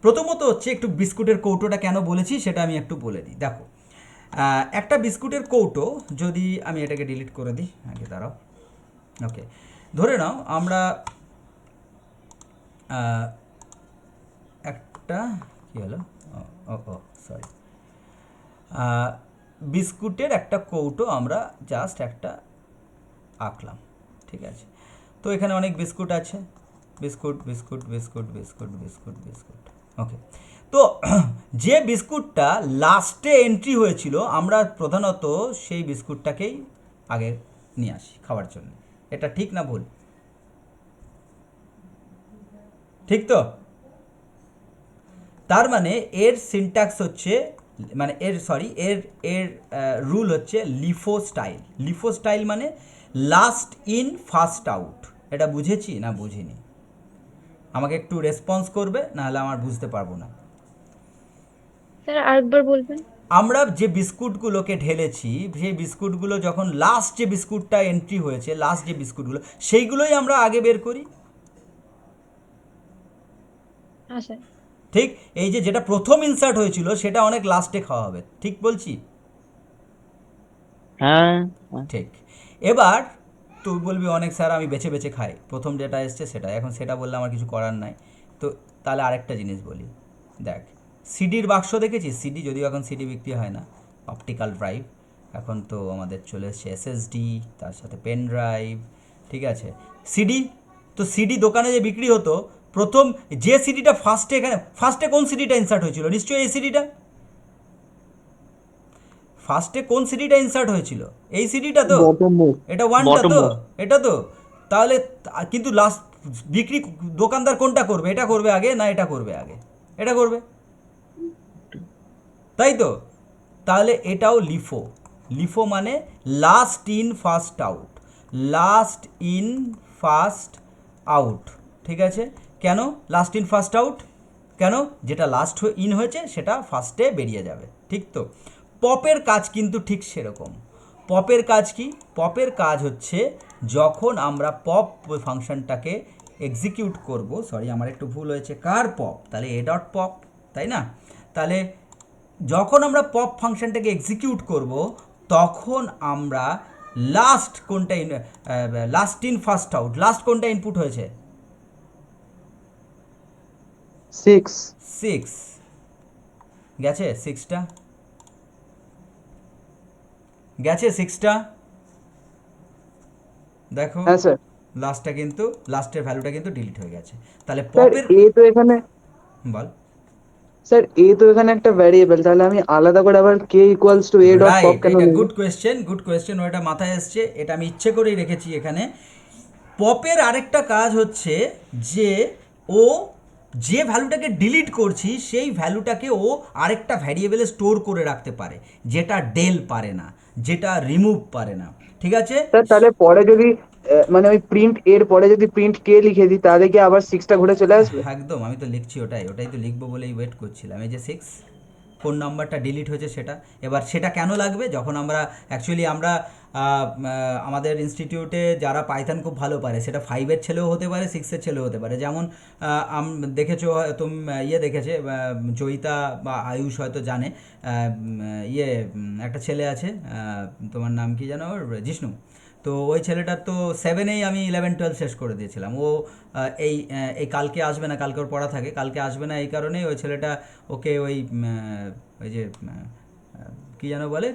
প্রথমত হচ্ছে একটু বিস্কুটের কৌটোটা কেন বলেছি সেটা আমি একটু বলে দিই। দেখো, একটা বিস্কুটের কৌটো, যদি আমি এটাকে ডিলিট করে দিই, আগে দাঁড়াও, ওকে, ধরে নাও আমরা একটা কী হলো, ও ও সরি, বিস্কুটের একটা কৌটো আমরা জাস্ট একটা আঁকলাম, ঠিক আছে? তো এখানে অনেক বিস্কুট আছে, biscuit biscuit biscuit biscuit biscuit biscuit, okay. তো যে বিস্কুটটা লাস্টে এন্ট্রি হয়েছিল, আমরা প্রধানত সেই বিস্কুটটাকেই আগে নিয়ে আসি খাওয়ার জন্য। এটা ঠিক না ভুল? ঠিক তো? তার মানে এর সিনট্যাক্স হচ্ছে, মানে এর সরি এর এর রুল হচ্ছে লিফো স্টাইল। লিফো স্টাইল মানে লাস্ট ইন ফার্স্ট আউট। এটা বুঝেছি না বুঝিনি? আমাকে একটু রেসপন্স করবে, নাহলে আমার বুঝতে পারবো না। স্যার আরেকবার বলবেন। আমরা যে বিস্কুটগুলোকে ঢেলেছি, সেই বিস্কুটগুলো যখন লাস্ট যে বিস্কুটটা এন্ট্রি হয়েছে, লাস্ট যে বিস্কুটগুলো, সেইগুলোই আমরা আগে বের করি, হ্যাঁ স্যার। ঠিক? এই যে যেটা প্রথম ইনসার্ট হয়েছিল সেটা অনেক লাস্টে খাওয়া হবে, ঠিক বলছি? হ্যাঁ। ঠিক। এবার তুই বলবি অনেক স্যার আমি বেছে বেছে খাই, প্রথম যেটা এসছে সেটা, এখন সেটা বললে আমার কিছু করার নাই। তো তাহলে আরেকটা জিনিস বলি, দেখ, সিডির বাক্স দেখেছিস? সিডি, যদিও এখন সিডি বিক্রি হয় না, অপটিক্যাল ড্রাইভ, এখন তো আমাদের চলে এসছে এসএসডি, তার সাথে পেন ড্রাইভ, ঠিক আছে? সিডি, তো সিডি দোকানে যে বিক্রি হতো, প্রথম যে সিডিটা ফার্স্টে, এখানে ফার্স্টে কোন সিডিটা ইনসার্ট হয়েছিল? নিশ্চয়ই এই সিডিটা। ফার্স্টে কোন সিডিটা ইনসার্ট হয়েছিল? এই সিডিটা তো, বটম মোস্ট। এটা ওয়ানটা বটম তো, মোস্ট। এটা তো। তাহলে কিন্তু লাস্ট বিক্রি দোকানদার কোনটা করবে? এটা করবে আগে না এটা করবে আগে? এটা করবে, তাই তো? তাহলে এটাও লিফো। লিফো মানে last in first out, last in first out, ঠিক আছে? কেন লাস্ট ইন ফার্স্ট আউট? কেন? যেটা লাস্ট ইন হয়েছে সেটা ফার্স্টে বেরিয়ে যাবে, ঠিক তো? পপের কাজ কিন্তু ঠিক সেরকম। পপের কাজ কি? পপের কাজ হচ্ছে যখন আমরা পপ ফাংশনটাকে এক্সিকিউট করব, সরি আমার একটু ভুল হয়েছে, কার পপ, তাহলে এ ডট পপ, তাই না? তাহলে যখন আমরা পপ ফাংশনটাকে এক্সিকিউট করব, তখন আমরা লাস্ট কোনটা, last in first out, last কোনটা ইনপুট হয়েছে? 6। 6 গেছে, 6টা গেছে, 6টা দেখো, হ্যাঁ স্যার। লাস্টটা কিন্তু, লাস্টের ভ্যালুটা কিন্তু ডিলিট হয়ে গেছে। তাহলে স্যার পপের, এ তো এখানে, বল। স্যার এ তো এখানে একটা ভ্যারিয়েবল, তাহলে আমি আলাদা করে আবার K equals to A dot pop right, কেন এটা লিখবো? গুড কোয়েশ্চেন, গুড কোয়েশ্চেন, ওটা মাথায় এসছে, এটা আমি ইচ্ছে করেই রেখেছি এখানে। পপের আরেকটা কাজ হচ্ছে যে ও যে ভ্যালুটাকে ডিলিট করছি সেই ভ্যালুটাকে ও আরেকটা ভ্যারিয়েবলে স্টোর করে রাখতে পারে, যেটা ডেল পারে না, যেটা রিমুভ পারে না, ঠিক আছে? স্যার তাহলে পরে যদি মানে ওই প্রিন্ট এর পরে যদি প্রিন্ট কে লিখে দিই, তাহলে কি আবার 6টা ঘুরে চলে আসবে? একদম, আমি তো লিখছি ওটাই, ওটাই তো লিখবো বলেই ওয়েট করছিলাম। এই যে 6, কোন নাম্বারটা ডিলিট হয়েছে সেটা। এবার সেটা কেন লাগবে? যখন আমরা অ্যাকচুয়ালি আমরা আমাদের ইনস্টিটিউটে যারা পাইথন খুব ভালো পারে, সেটা 5-এর ছেলেও হতে পারে, 6-এর ছেলেও হতে পারে। যেমন দেখেছো তুমি, ইয়ে দেখেছে, জয়িতা বা আয়ুষ হয়তো জানে, একটা ছেলে আছে, তোমার নাম কি জানো ওর? জিষ্ণু। তো ওই ছেলেটার তো 7-এই আমি 11-12 শেষ করে দিয়েছিলাম। ও এই কালকে আসবে না, কালকে ওর পড়া থাকে, কালকে আসবে না, এই কারণেই ওই ছেলেটা ওকে ওই যে কী যেন বলে,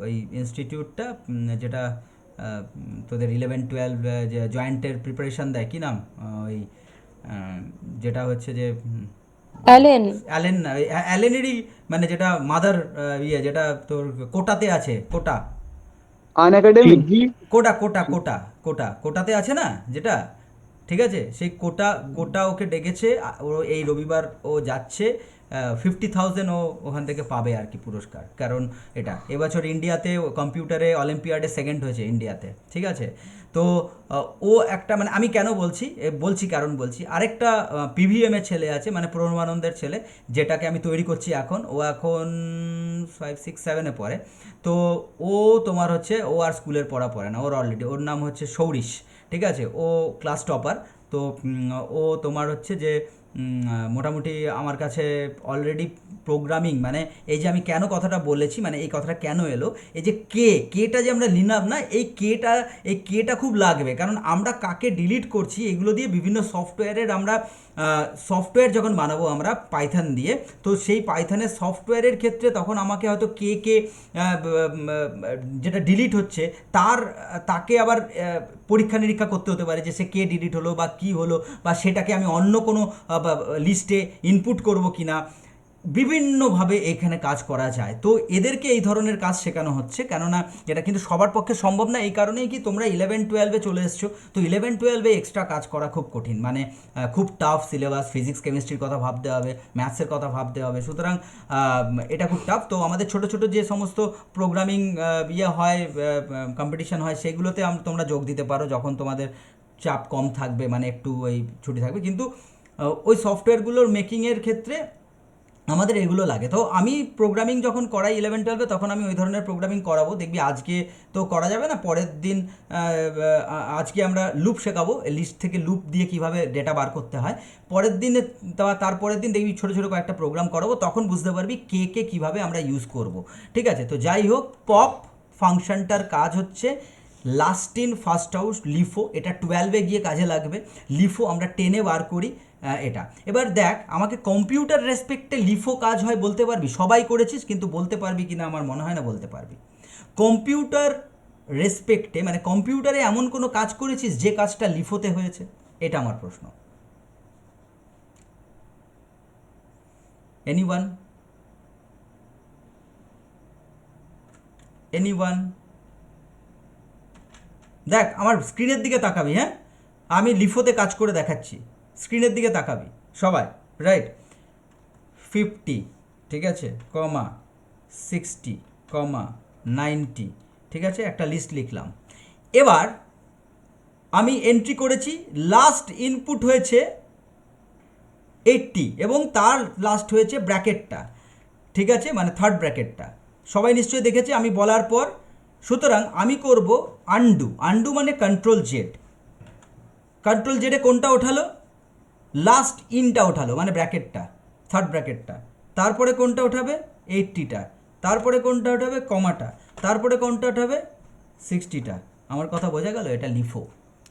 ওই ইনস্টিটিউটটা যেটা তোদের 11-12 যে জয়েন্টের প্রিপারেশান দেয়, কী নাম ওই যেটা হচ্ছে যে অ্যালেন। অ্যালেন না, ওই অ্যালেনেরই, মানে যেটা মাদার, যেটা তোর কোটাতে আছে, কোটা, আন একাডেমি। সিজি। কোটা কোটা কোটা কোটা কোটাতে আছে না যেটা, ঠিক আছে? সেই কোটা কোটা ওকে ডেকেছে, ও এই রবিবার ও যাচ্ছে 50,000 ও ওখান থেকে পাবে আর কি পুরস্কার, কারণ এটা এবছর ইন্ডিয়াতে কম্পিউটারে অলিম্পিয়াডে সেকেন্ড হয়েছে ইন্ডিয়াতে, ঠিক আছে। তো ও একটা মানে আমি কেন বলছি কারণ বলছি, আরেকটা পিভিএম এর ছেলে আছে মানে প্রণবানন্দের ছেলে, যেটাকে আমি তৈরি করছি এখন, ও এখন 5, 6, 7-এ পড়ে। তো ও তোমার হচ্ছে ও আর স্কুলের পড়া পড়ে না, ওর নাম হচ্ছে সৌরিশ, ঠিক আছে। ও ক্লাস টপার। তো ও তোমার হচ্ছে যে মোটামুটি আমার কাছে অলরেডি প্রোগ্রামিং মানে এই যে আমি কেন কথাটা বলেছি, মানে এই কথাটা কেন এলো, এই যে কেটা যে আমরা নিলাম না, এই কেটা খুব লাগবে, কারণ আমরা কাকে ডিলিট করছি এগুলো দিয়ে বিভিন্ন সফটওয়্যারের আমরা সফটওয়্যার যখন বানাবো আমরা পাইথন দিয়ে, তো সেই পাইথনের সফটওয়্যারের ক্ষেত্রে তখন আমাকে হয়তো কে যেটা ডিলিট হচ্ছে তাকে আবার পরীক্ষা নিরীক্ষা করতে হতে পারে যে সে কে ডিলিট হলো বা কি হলো, বা সেটাকে আমি অন্য কোনো লিস্টে ইনপুট করব কিনা, বিভিন্নভাবে এখানে কাজ করা যায়। তো এদেরকে এই ধরনের কাজ শেখানো হচ্ছে, কেননা এটা কিন্তু সবার পক্ষে সম্ভব না। এই কারণেই কি তোমরা 11-12-এ চলে এসছো, তো 11-12-এ এক্সট্রা কাজ করা খুব কঠিন, মানে খুব টাফ সিলেবাস, ফিজিক্স কেমিস্ট্রির কথা ভাবতে হবে, ম্যাথসের কথা ভাবতে হবে, সুতরাং এটা খুব টাফ। তো আমাদের ছোট ছোট যে সমস্ত প্রোগ্রামিং হয়, কম্পিটিশন হয়, সেগুলোতে তোমরা যোগ দিতে পারো যখন তোমাদের চাপ কম থাকবে, মানে একটু ওই ছুটি থাকবে, কিন্তু ওই সফটওয়্যারগুলোর মেকিংয়ের ক্ষেত্রে আমাদের এগুলো লাগে। তো আমি প্রোগ্রামিং যখন করাই 11-12-এ তখন আমি ওই ধরনের প্রোগ্রামিং করাবো, দেখবি আজকে তো করা যাবে না, পরের দিন আজকে আমরা লুপ শেখাবো, লিস্ট থেকে লুপ দিয়ে কিভাবে ডেটা বার করতে হয়, পরের দিনে তারপরের দিন দেখবি ছোটো ছোটো কয়েকটা প্রোগ্রাম করাবো, তখন বুঝতে পারবি কে কীভাবে আমরা ইউজ করব, ঠিক আছে। তো যাই হোক, পপ ফাংশনটার কাজ হচ্ছে last in first out LIFO, এটা 12-এ গিয়ে কাজে লাগবে। লিফো আমরা 10-এ বার করি এটা। এবার দেখ, আমাকে কম্পিউটার রেসপেক্টে লিফো কাজ হয় বলতে পারবি? সবাই করেছিস, কিন্তু বলতে পারবি কিনা আমার মনে হয় না বলতে পারবি। কম্পিউটার রেসপেক্টে মানে কম্পিউটারে এমন কোনো কাজ করেছিস যে কাজটা লিফোতে হয়েছে? এটা আমার প্রশ্ন। এনিওয়ান? দেখ, আমার স্ক্রিনের দিকে তাকাবি, হ্যাঁ, আমি লিফোতে কাজ করে দেখাচ্ছি, স্ক্রিনের দিকে তাকাবি সবাই, রাইট। 50, ঠিক আছে, 60, 90, ঠিক আছে, একটা লিস্ট লিখলাম। এবার আমি এন্ট্রি করেছি, লাস্ট ইনপুট হয়েছে 80 এবং তার লাস্ট হয়েছে ব্র্যাকেটটা, ঠিক আছে, মানে থার্ড ব্র্যাকেটটা সবাই নিশ্চয়ই দেখেছে আমি বলার পর। সুতরাং আমি করব আন্ডু মানে কন্ট্রোল জেডে কোনটা ওঠালো? লাস্ট ইনটা ওঠালো, মানে ব্র্যাকেটটা, থার্ড ব্র্যাকেটটা। তারপরে কোনটা ওঠাবে? 80টা। তারপরে কোনটা ওঠাবে? কমাটা। তারপরে কোনটা ওঠাবে? 60টা। আমার কথা বোঝা গেল? এটা LIFO,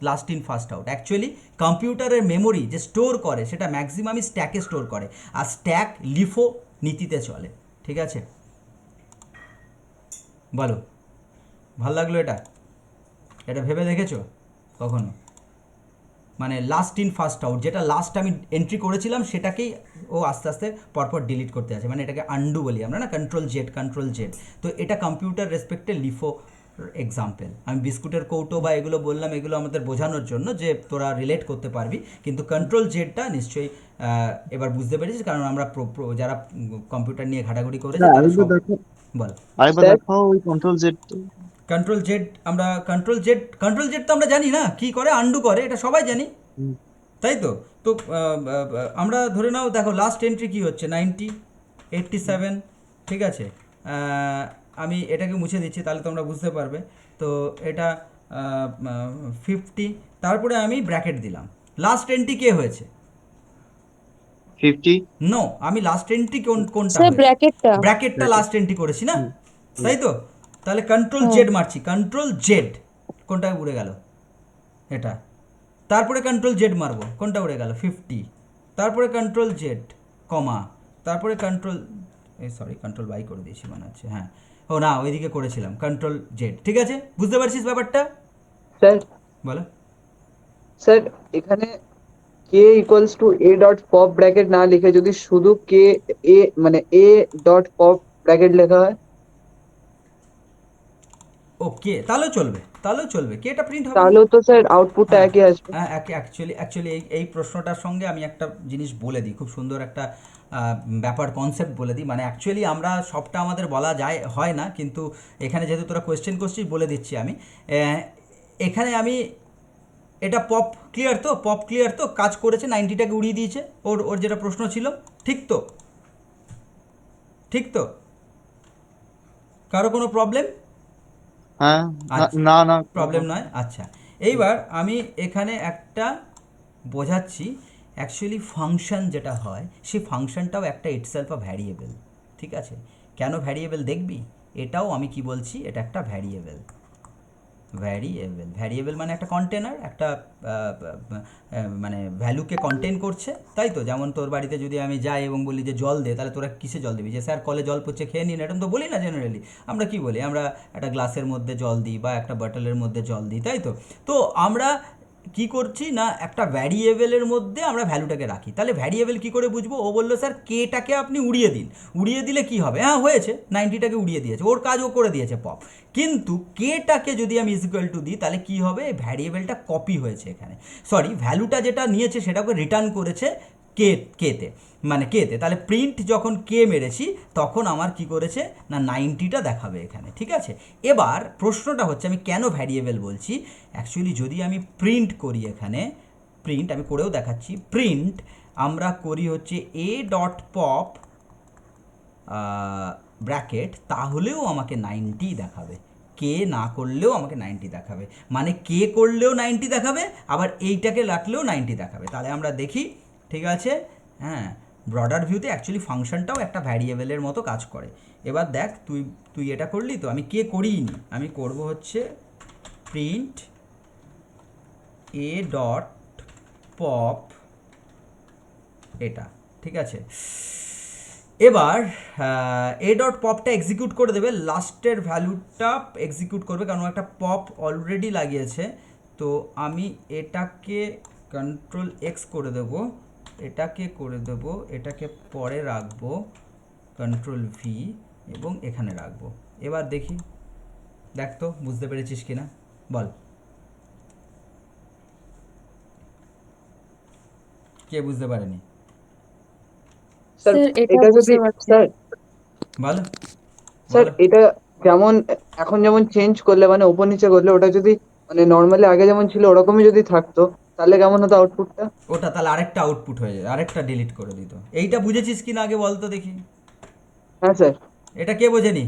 last in first out. Actually কম্পিউটারের মেমোরি যে স্টোর করে সেটা ম্যাক্সিমামই স্ট্যাকে স্টোর করে, আর স্ট্যাক লিফো নীতিতে চলে, ঠিক আছে। বলো, ভাল লাগলো এটা? এটা ভেবে দেখেছো কখনো? মানে লাস্ট ইন ফার্স্ট আউট, যেটা লাস্ট আমি এন্ট্রি করেছিলাম সেটাকেই ও আস্তে আস্তে পরপর ডিলিট করতে আছে, মানে এটাকে আন্ডু বলি আমরা না, কন্ট্রোল জেড। তো এটা কম্পিউটার রেসপেক্টে লিফো এক্সাম্পল। আমি বিস্কুটের কৌটো বা এগুলো বললাম, এগুলো আমাদের বোঝানোর জন্য যে তোরা রিলেট করতে পারবি, কিন্তু কন্ট্রোল জেডটা নিশ্চয়ই এবার বুঝতে পেরেছিস, কারণ আমরা যারা কম্পিউটার নিয়ে ঘাটাঘাটি করেছি তারা সব। বল, আরেকবার দেখাও ওই কন্ট্রোল জেড। কন্ট্রোল জেড তো আমরা জানি না কি করে, আন্ডু করে, এটা সবাই জানি, তাই তো। তো আমরা ধরে নাও, দেখো লাস্ট এন্ট্রি কি হচ্ছে? 90, 87, ঠিক আছে। আমি এটাকে মুছে দিচ্ছি তাহলে তোমরা বুঝতে পারবে। তো এটা 50, তারপরে আমি ব্র্যাকেট দিলাম। লাস্ট এন্ট্রি কে হয়েছে? 50। নো, আমি লাস্ট এন্ট্রি কোনটা স্যার হয়েছে? ব্র্যাকেটটা। ব্র্যাকেটটা লাস্ট এন্ট্রি করেছি না, তাই তো। তাহলে কন্ট্রোল জেড মারছি, কন্ট্রোল জেড, কোনটা উড়ে গেল? এটা। তারপরে কন্ট্রোল জেড মারবো, কোনটা উড়ে গেল? 50। তারপরে কন্ট্রোল জেড, তারপরে কন্ট্রোল বাই করে দিয়েছি মনে হচ্ছে, হ্যাঁ। ও না, ওইদিকে করেছিলাম কন্ট্রোল জেড, ঠিক আছে। বুঝতে পারছিস ব্যাপারটা? স্যার বলো। স্যার এখানে K equals to A dot pop bracket না লিখে যদি শুধু কে এ মানে এ ডট পপ ব্র্যাকেট লেখা হয় ওকে, তাহলেও চলবে, কি এটা প্রিন্ট হবে না? তাহলেও তো স্যার আউটপুটটা একই আসবে। হ্যাঁ, অ্যাকচুয়ালি এই প্রশ্নটার সঙ্গে আমি একটা জিনিস বলে দিই, খুব সুন্দর একটা ব্যাপার কনসেপ্ট বলে দিই, মানে অ্যাকচুয়ালি আমরা সবটা আমাদের বলা যায় হয় না, কিন্তু এখানে যেহেতু তোরা কোয়েশ্চেন করছিস বলে দিচ্ছি আমি। এখানে আমি এটা পপ ক্লিয়ার তো, পপ ক্লিয়ার তো, কাজ করেছে, 90টাকে উড়িয়ে দিয়েছে, ওর ওর যেটা প্রশ্ন ছিল, ঠিক তো? ঠিক তো? কারো কোনো প্রবলেম? হ্যাঁ, আচ্ছা, না না প্রবলেম নয়। আচ্ছা, এইবার আমি এখানে একটা বোঝাচ্ছি। অ্যাকচুয়ালি ফাংশন যেটা হয় সেই ফাংশনটাও একটা ইটসেলফ আ ভ্যারিয়েবল, ঠিক আছে? কেন ভ্যারিয়েবল দেখবি, এটাও আমি কি বলছি, এটা একটা ভ্যারিয়েবল। ভ্যারিয়েবল মানে একটা কন্টেনার, একটা মানে ভ্যালুকে কন্টেন করছে, তাই তো? যেমন তোর বাড়িতে যদি আমি যাই এবং বলি যে জল দে, তাহলে তোরা কিসে জল দিবি? যে স্যার কলে জল পড়ছে খেয়ে নিন, এরকম তো বলি না জেনারেলি। আমরা কি বলি, আমরা একটা গ্লাসের মধ্যে জল দিই বা একটা বটলের মধ্যে জল দিই, তাই তো? তো আমরা কি করছি না, একটা ভ্যারিয়েবলের মধ্যে আমরা ভ্যালুটাকে রাখি। তাহলে ভ্যারিয়েবল কি করে বুঝবো? ও বললো স্যার কেটাকে আপনি উড়িয়ে দিন। উড়িয়ে দিলে কি হবে? হ্যাঁ হয়েছে, 90টাকে উড়িয়ে দিয়েছে, ওর কাজ ও করে দিয়েছে পপ। কিন্তু কেটাকে যদি আমি ইকুয়াল টু দিই, তাহলে কি হবে? ভ্যারিয়েবলটা কপি হয়েছে এখানে, সরি ভ্যালুটা যেটা নিয়েছে সেটাকে রিটার্ন করেছে কেতে, মানে কেতে। তাহলে প্রিন্ট যখন কে মেরেছি তখন আমার কি করেছে না 90টা দেখাবে এখানে, ঠিক আছে? এবার প্রশ্নটা হচ্ছে আমি কেন ভ্যারিয়েবল বলছি। অ্যাকচুয়ালি যদি আমি প্রিন্ট করি এখানে, প্রিন্ট আমি করেও দেখাচ্ছি, প্রিন্ট আমরা করি হচ্ছে এ ডট পপ ব্র্যাকেট, তাহলেও আমাকে 90 দেখাবে। কে না করলেও আমাকে 90 দেখাবে, মানে কে করলেও 90 দেখাবে, আবার এইটাকে রাখলেও 90 দেখাবে। তাহলে আমরা দেখি, ঠিক আছে? হ্যাঁ, ব্রডার ভিউতে অ্যাকচুয়ালি ফাংশনটাও একটা ভ্যারিয়েবলের মতো কাজ করে। এবার দেখ, তুই তুই এটা করলি তো, আমি কে করিনি, আমি করব হচ্ছে প্রিন্ট এ ডট পপ, এটা ঠিক আছে? এবার এ ডট পপটা এক্সিকিউট করে দেবে, লাস্টের ভ্যালুটা এক্সিকিউট করবে, কারণ একটা পপ অলরেডি লাগিয়েছে। তো আমি এটাকে কন্ট্রোল এক্স করে দেবো, এটাকে করে দেবো, এটাকে পরে রাখবো কন্ট্রোল ভি, এবং এখানে রাখবো। এবার দেখি, দেখ তো বুঝতে পেরেছিস কিনা, বল কে বুঝতে পারেনি? স্যার স্যার এটা এটা যদি বুঝতে পারছি। স্যার বলো স্যার বলো। এটা যেমন এখন যেমন চেঞ্জ করলে মানে উপর নিচে করলে ওটা যদি মানে নর্মালি আগে যেমন ছিল ওরকমই যদি থাকতো তাহলে কেমন হতো আউটপুটটা? ওটা তাহলে আরেকটা আউটপুট হয়ে যায়, আরেকটা ডিলিট করে দিত। এইটা বুঝেছিস কি না আগে বল তো দেখি। হ্যাঁ স্যার। এটা কে বোঝেনি?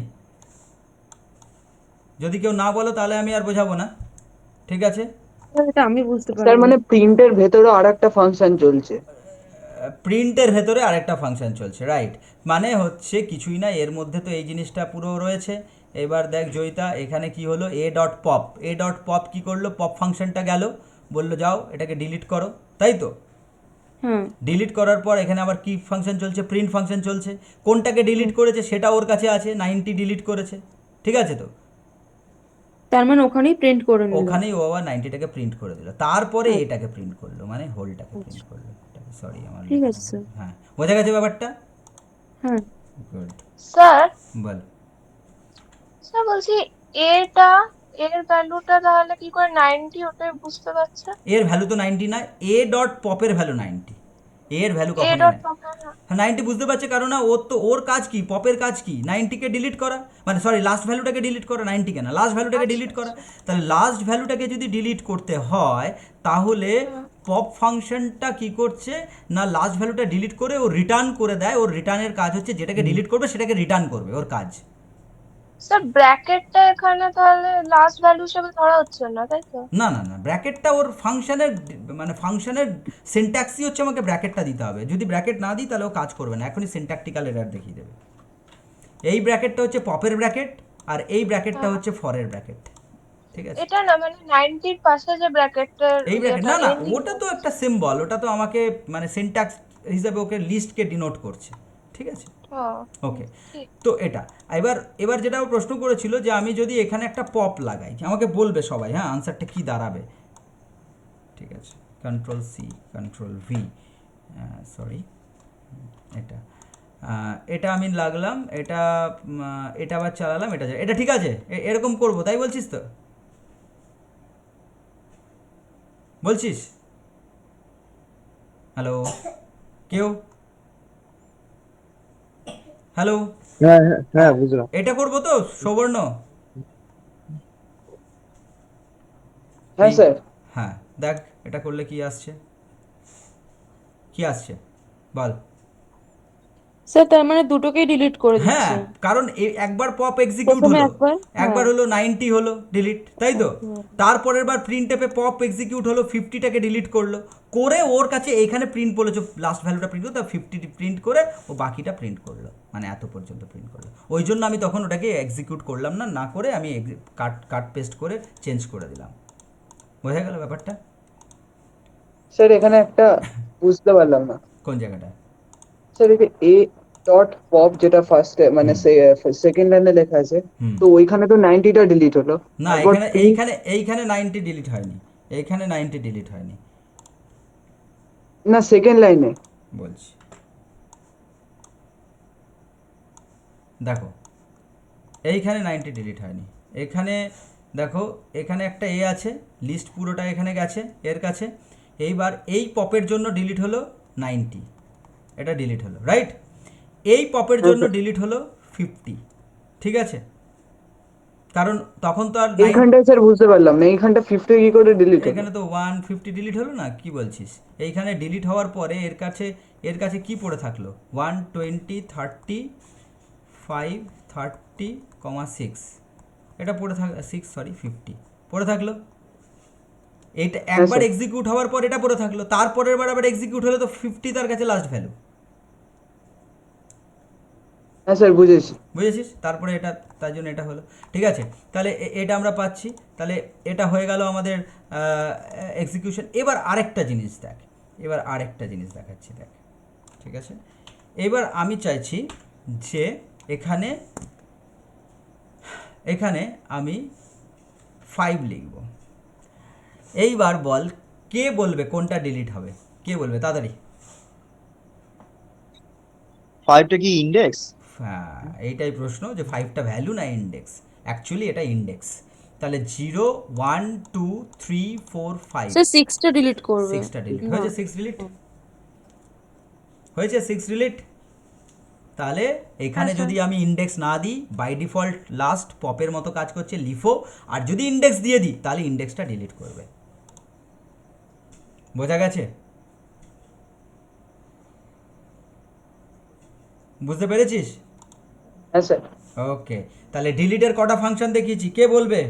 যদি কেউ না বলো তাহলে আমি আর বোঝাবো না, ঠিক আছে? স্যার এটা আমি বুঝতে স্যার পারিনি। মানে প্রিন্টের ভেতরেও আর একটা ফাংশন চলছে। প্রিন্টের ভেতরে আরেকটা ফাংশন চলছে, রাইট? মানে হচ্ছে কিছুই না, এর মধ্যে তো এই জিনিসটা পুরো রয়েছে। এবার দেখ জয়িতা, এখানে কি হলো, A dot pop, A dot pop কী করলো, পপ ফাংশনটা গেল, বললো যাও এটাকে ডিলিট করো, তাই তো? হ্যাঁ, ডিলিট করার পর এখানে আবার কি ফাংশন চলছে, প্রিন্ট ফাংশন চলছে। কোনটাকে ডিলিট করেছে সেটা ওর কাছে আছে, 90 ডিলিট করেছে, ঠিক আছে তো? তার মানে ওখানেই প্রিন্ট করে নিল। ওখানেই ও আবার 90টাকে প্রিন্ট করে দিল, তারপরে আচ্ছা, এটাকে প্রিন্ট করলো, মানে হোলটাকে প্রিন্ট আচ্ছা, করলো। সরি আমার ঠিক লেখা, আছে স্যার। হ্যাঁ বোঝা গেছে ব্যাপারটা? হ্যাঁ গুড। স্যার, বল। স্যার বলছি এটা এর ভ্যালুটা তাহলে কি করে 90, ওটাই বুঝতে পারছে। এর ভ্যালু তো 90 না, এ ডট পপের ভ্যালু 90, এর ভ্যালু এ কখনোই ডট নাই। পপের। হ্যাঁ 90 বুঝতে পারছে, কারণ না ওর তো, ওর কাজ কি, পপের কাজ কি, 90কে ডিলিট করা, মানে সরি লাস্ট ভ্যালুটাকে ডিলিট করা, 90কে না, লাস্ট ভ্যালুটাকে আচ্ছা ডিলিট করা। আচ্ছা। তাহলে লাস্ট ভ্যালুটাকে যদি ডিলিট করতে হয়, তাহলে হুম। পপ ফাংশনটা কি করছে না, লাস্ট ভ্যালুটা ডিলিট করে ও রিটার্ন করে দেয়। ওর রিটার্নের কাজ হচ্ছে যেটাকে ডিলিট করবে সেটাকে রিটার্ন করবে, ওর কাজ। স্যার ব্র্যাকেটটা এখানে তাহলে লাস্ট ভ্যালু হিসেবে ধরা হচ্ছে না, তাই তো? না না না, ব্র্যাকেটটা ওর ফাংশনের, মানে ফাংশনের সিনট্যাক্সই হচ্ছে আমাকে ব্র্যাকেটটা দিতে হবে। যদি ব্র্যাকেট না দিই তাহলে ও কাজ করবে না, এখনই সিনট্যাকটিক্যাল এরর দেখিয়ে দেবে। এই ব্র্যাকেটটা হচ্ছে পপের ব্র্যাকেট, আর এই ব্র্যাকেটটা হ্যাঁ, হচ্ছে ফরের ব্র্যাকেট, ঠিক আছে? এটা না মানে 90-র পাশে যে ব্র্যাকেটের এই ব্র্যাকেট ইয়েটা না না, এন্ডিং ওটা তো করছে। একটা সিম্বল, ওটা তো আমাকে মানে সিনট্যাক্স হিসাবে ওকে লিস্টকে ডিনোট করছে, ঠিক আছে? ও, ওকে, ঠিক। তো এটা এবার এবার যেটা ও প্রশ্ন করেছিল যে আমি যদি এখানে একটা পপ লাগাই, আমাকে বলবে সবাই, হ্যাঁ আনসারটা কি দাঁড়াবে, ঠিক আছে? Control C, control V, sorry এটা, এটা আমি লাগলাম, এটা এটা আবার চালালাম, এটা এটা ঠিক আছে, এরকম করব তাই বলছিস তো? বলছিস? হ্যালো, কেউ? হ্যালো, হ্যাঁ হ্যাঁ হ্যাঁ হ্যাঁ বুঝলাম। এটা করবো তো সবর্ণ হ্যাঁ এই, স্যার। হ্যাঁ দেখ এটা করলে কি আসছে, কি আসছে বল। স্যার তার মানে দুটোকেই ডিলিট করে হ্যাঁ দিচ্ছে। কারণ একবার পপ এক্সিকিউট প্রথমে হলো, একবার, একবার হ্যাঁ। হলো 90 হলো ডিলিট, তাই তো? হুম। তারপরের বার প্রিন্ট এপে পপ এক্সিকিউট হলো 50টাকে ডিলিট করলো, করে ওর কাছে এইখানে প্রিন্ট বলেছে লাস্ট ভ্যালুটা প্রিন্ট করতে, 50 প্রিন্ট করে ও বাকিটা প্রিন্ট করলো, মানে এত পর্যন্ত প্রিন্ট করলো। ওই জন্য আমি তখন ওটাকে এক্সিকিউট করলাম না, না করে আমি কাট কাট পেস্ট করে চেঞ্জ করে দিলাম। বোঝা গেল ব্যাপারটা? স্যার এখানে একটা বুঝতে পারলাম না। কোন জায়গাটা? স্যার এই যে এ ডট পপ যেটা ফার্স্টে মানে হুম সেকেন্ড লাইনে লেখা আছে, হুম। তো ওইখানে তো 90টা ডিলিট হলো, না তারপর এখানে প্রিন্ট। এইখানে এইখানে 90 ডিলিট হয়নি, এইখানে 90 ডিলিট হয়নি, না, সেকেন্ড লাইনে। বলছি দেখো, এইখানে 90 ডিলিট হয়নি, এখানে দেখো, এখানে একটা এ আছে, লিস্ট পুরোটা এখানে গেছে এর কাছে। এইবার এই পপের জন্য ডিলিট হলো 90, এটা ডিলিট হলো, রাইট? এই পপের হ্যাঁ জন্য স্যার। ডিলিট হলো 50, ঠিক আছে? কারণ তখন তো আর এইখানটায় স্যার বুঝতে পারলাম না, এইখানটা 50 কি করে ডিলিট হলো? এখানে তো 150 ডিলিট হলো না, কি বলছিস? এইখানে ডিলিট হওয়ার পরে এর কাছে কি পড়ে থাকলো? 120 30 5 30 6, এটা পড়ে থাক 6 সরি 50 পড়ে থাকলো। এটা হ্যাঁ একবার স্যার। এক্সিকিউট হওয়ার পর এটা পড়ে থাকলো, তারপরের বার আবার এক্সিকিউট হলে তো 50 তার কাছে লাস্ট ভ্যালু, হ্যাঁ স্যার বুঝেছি। বুঝেছিস? তারপরে এটা, তার জন্য এটা হলো, ঠিক আছে? তাহলে এটা আমরা পাচ্ছি, তাহলে এটা হয়ে গেল আমাদের এক্সিকিউশন। এবার আরেকটা জিনিস দেখ, এবার আরেকটা জিনিস দেখাচ্ছি দেখ, ঠিক আছে? এবার আমি চাইছি যে এখানে এখানে আমি 5 লিখব। এইবার বল কে বলবে কোনটা ডিলিট হবে, কে বলবে তাড়াতাড়ি? 5টা কি ইন্ডেক্স? হ্যাঁ এইটাই প্রশ্ন, যে 5টা ভ্যালু না ইন্ডেক্স। অ্যাকচুয়ালি এটা ইন্ডেক্স। তাহলে 0 1 2 3 4 5, স্যার সিক্সটা ডিলিট করবে। 6টা ডিলিট না। হয়েছে, 6 ডিলিট হয়েছে, 6 ডিলিট। তাহলে হ্যাঁ এখানে স্যার। যদি আমি ইন্ডেক্স না দিই, বাই ডিফল্ট লাস্ট পপের মতো কাজ করছে লিফো, আর যদি ইন্ডেক্স দিয়ে দিই তাহলে ইন্ডেক্সটা ডিলিট করবে। বোঝা গেছে? বুঝতে পেরেছিস? হ্যাঁ স্যার। ওকে, তাহলে ডিলিটের কটা ফাংশন দেখিয়েছি, কে বলবে?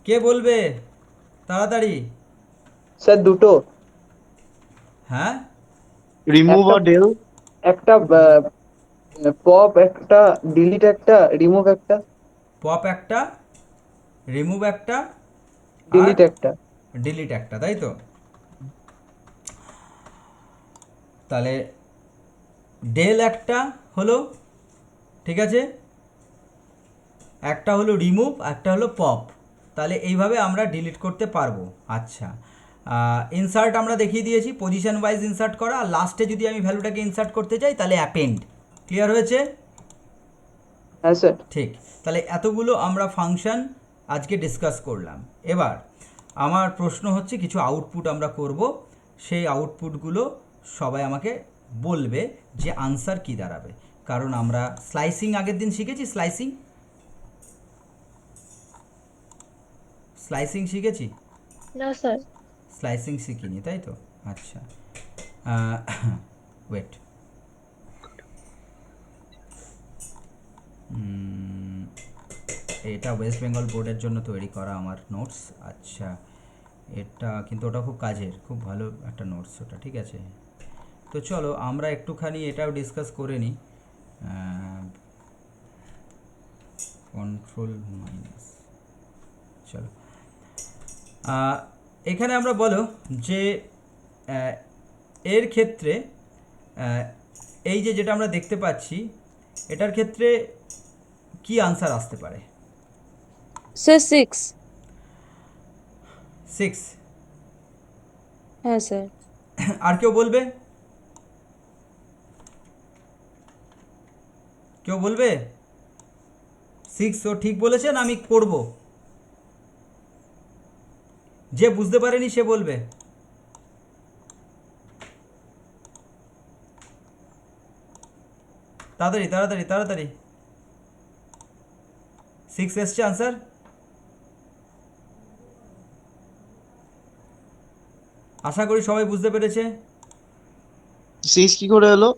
কে বলবে তাড়াতাড়ি? স্যার দুটো। হ্যাঁ রিমুভ একটা আর ডেল। একটা পপ, একটা ডিলিট, একটা রিমুভ, একটা পপ একটা, রিমুভ একটা, আর ডিলিট একটা। ডিলিট একটা, তাই তো? তাহলে ডেল একটা হলো, ঠিক আছে, একটা হলো রিমুভ, একটা হলো পপ। তাহলে এইভাবে আমরা ডিলিট করতে পারবো। আচ্ছা, ইনসার্ট আমরা দেখিয়ে দিয়েছি, পজিশন ওয়াইজ ইনসার্ট করা, আর লাস্টে যদি আমি ভ্যালুটাকে ইনসার্ট করতে চাই তাহলে অ্যাপেন্ড। ক্লিয়ার হয়েছে? হ্যাঁ স্যার। ঠিক। তাহলে এতগুলো আমরা ফাংশন আজকে ডিসকাস করলাম। এবার আমার প্রশ্ন হচ্ছে, কিছু আউটপুট আমরা করব, সেই আউটপুটগুলো সবাই আমাকে বলবে যে আনসার কি দাঁড়াবে। কারণ আমরা স্লাইসিং আগের দিন শিখেছি, স্লাইসিং স্লাইসিং শিখেছি, না স্যার। স্লাইসিং শিখিনি, তাই তো? আচ্ছা, ওয়েট, এটা ওয়েস্ট বেঙ্গল বোর্ডের জন্য তৈরি করা আমার নোটস। আচ্ছা, এটা কিন্তু ওটা খুব কাজের, খুব ভালো একটা নোটস ওটা, ঠিক আছে? তো চলো আমরা একটুখানি এটাও ডিসকাস করে নিই। কন্ট্রোল মাইনাস, চলো এখানে আমরা বলো যে এর ক্ষেত্রে এই যে যেটা আমরা দেখতে পাচ্ছি, এটার ক্ষেত্রে কি আনসার আসতে পারে? স্যার 6। 6? হ্যাঁ স্যার। আর কেউ বলবে? কেউ বলবে 6 ও ঠিক বলেছেন, আমি করব? যে বুঝতে পারেনি সে বলবে। তাড়াতাড়ি তাড়াতাড়ি তাড়াতাড়ি। 6 এসছে আনসার। আশা করি সবাই বুঝতে পেরেছে। 6 কি করে এলো?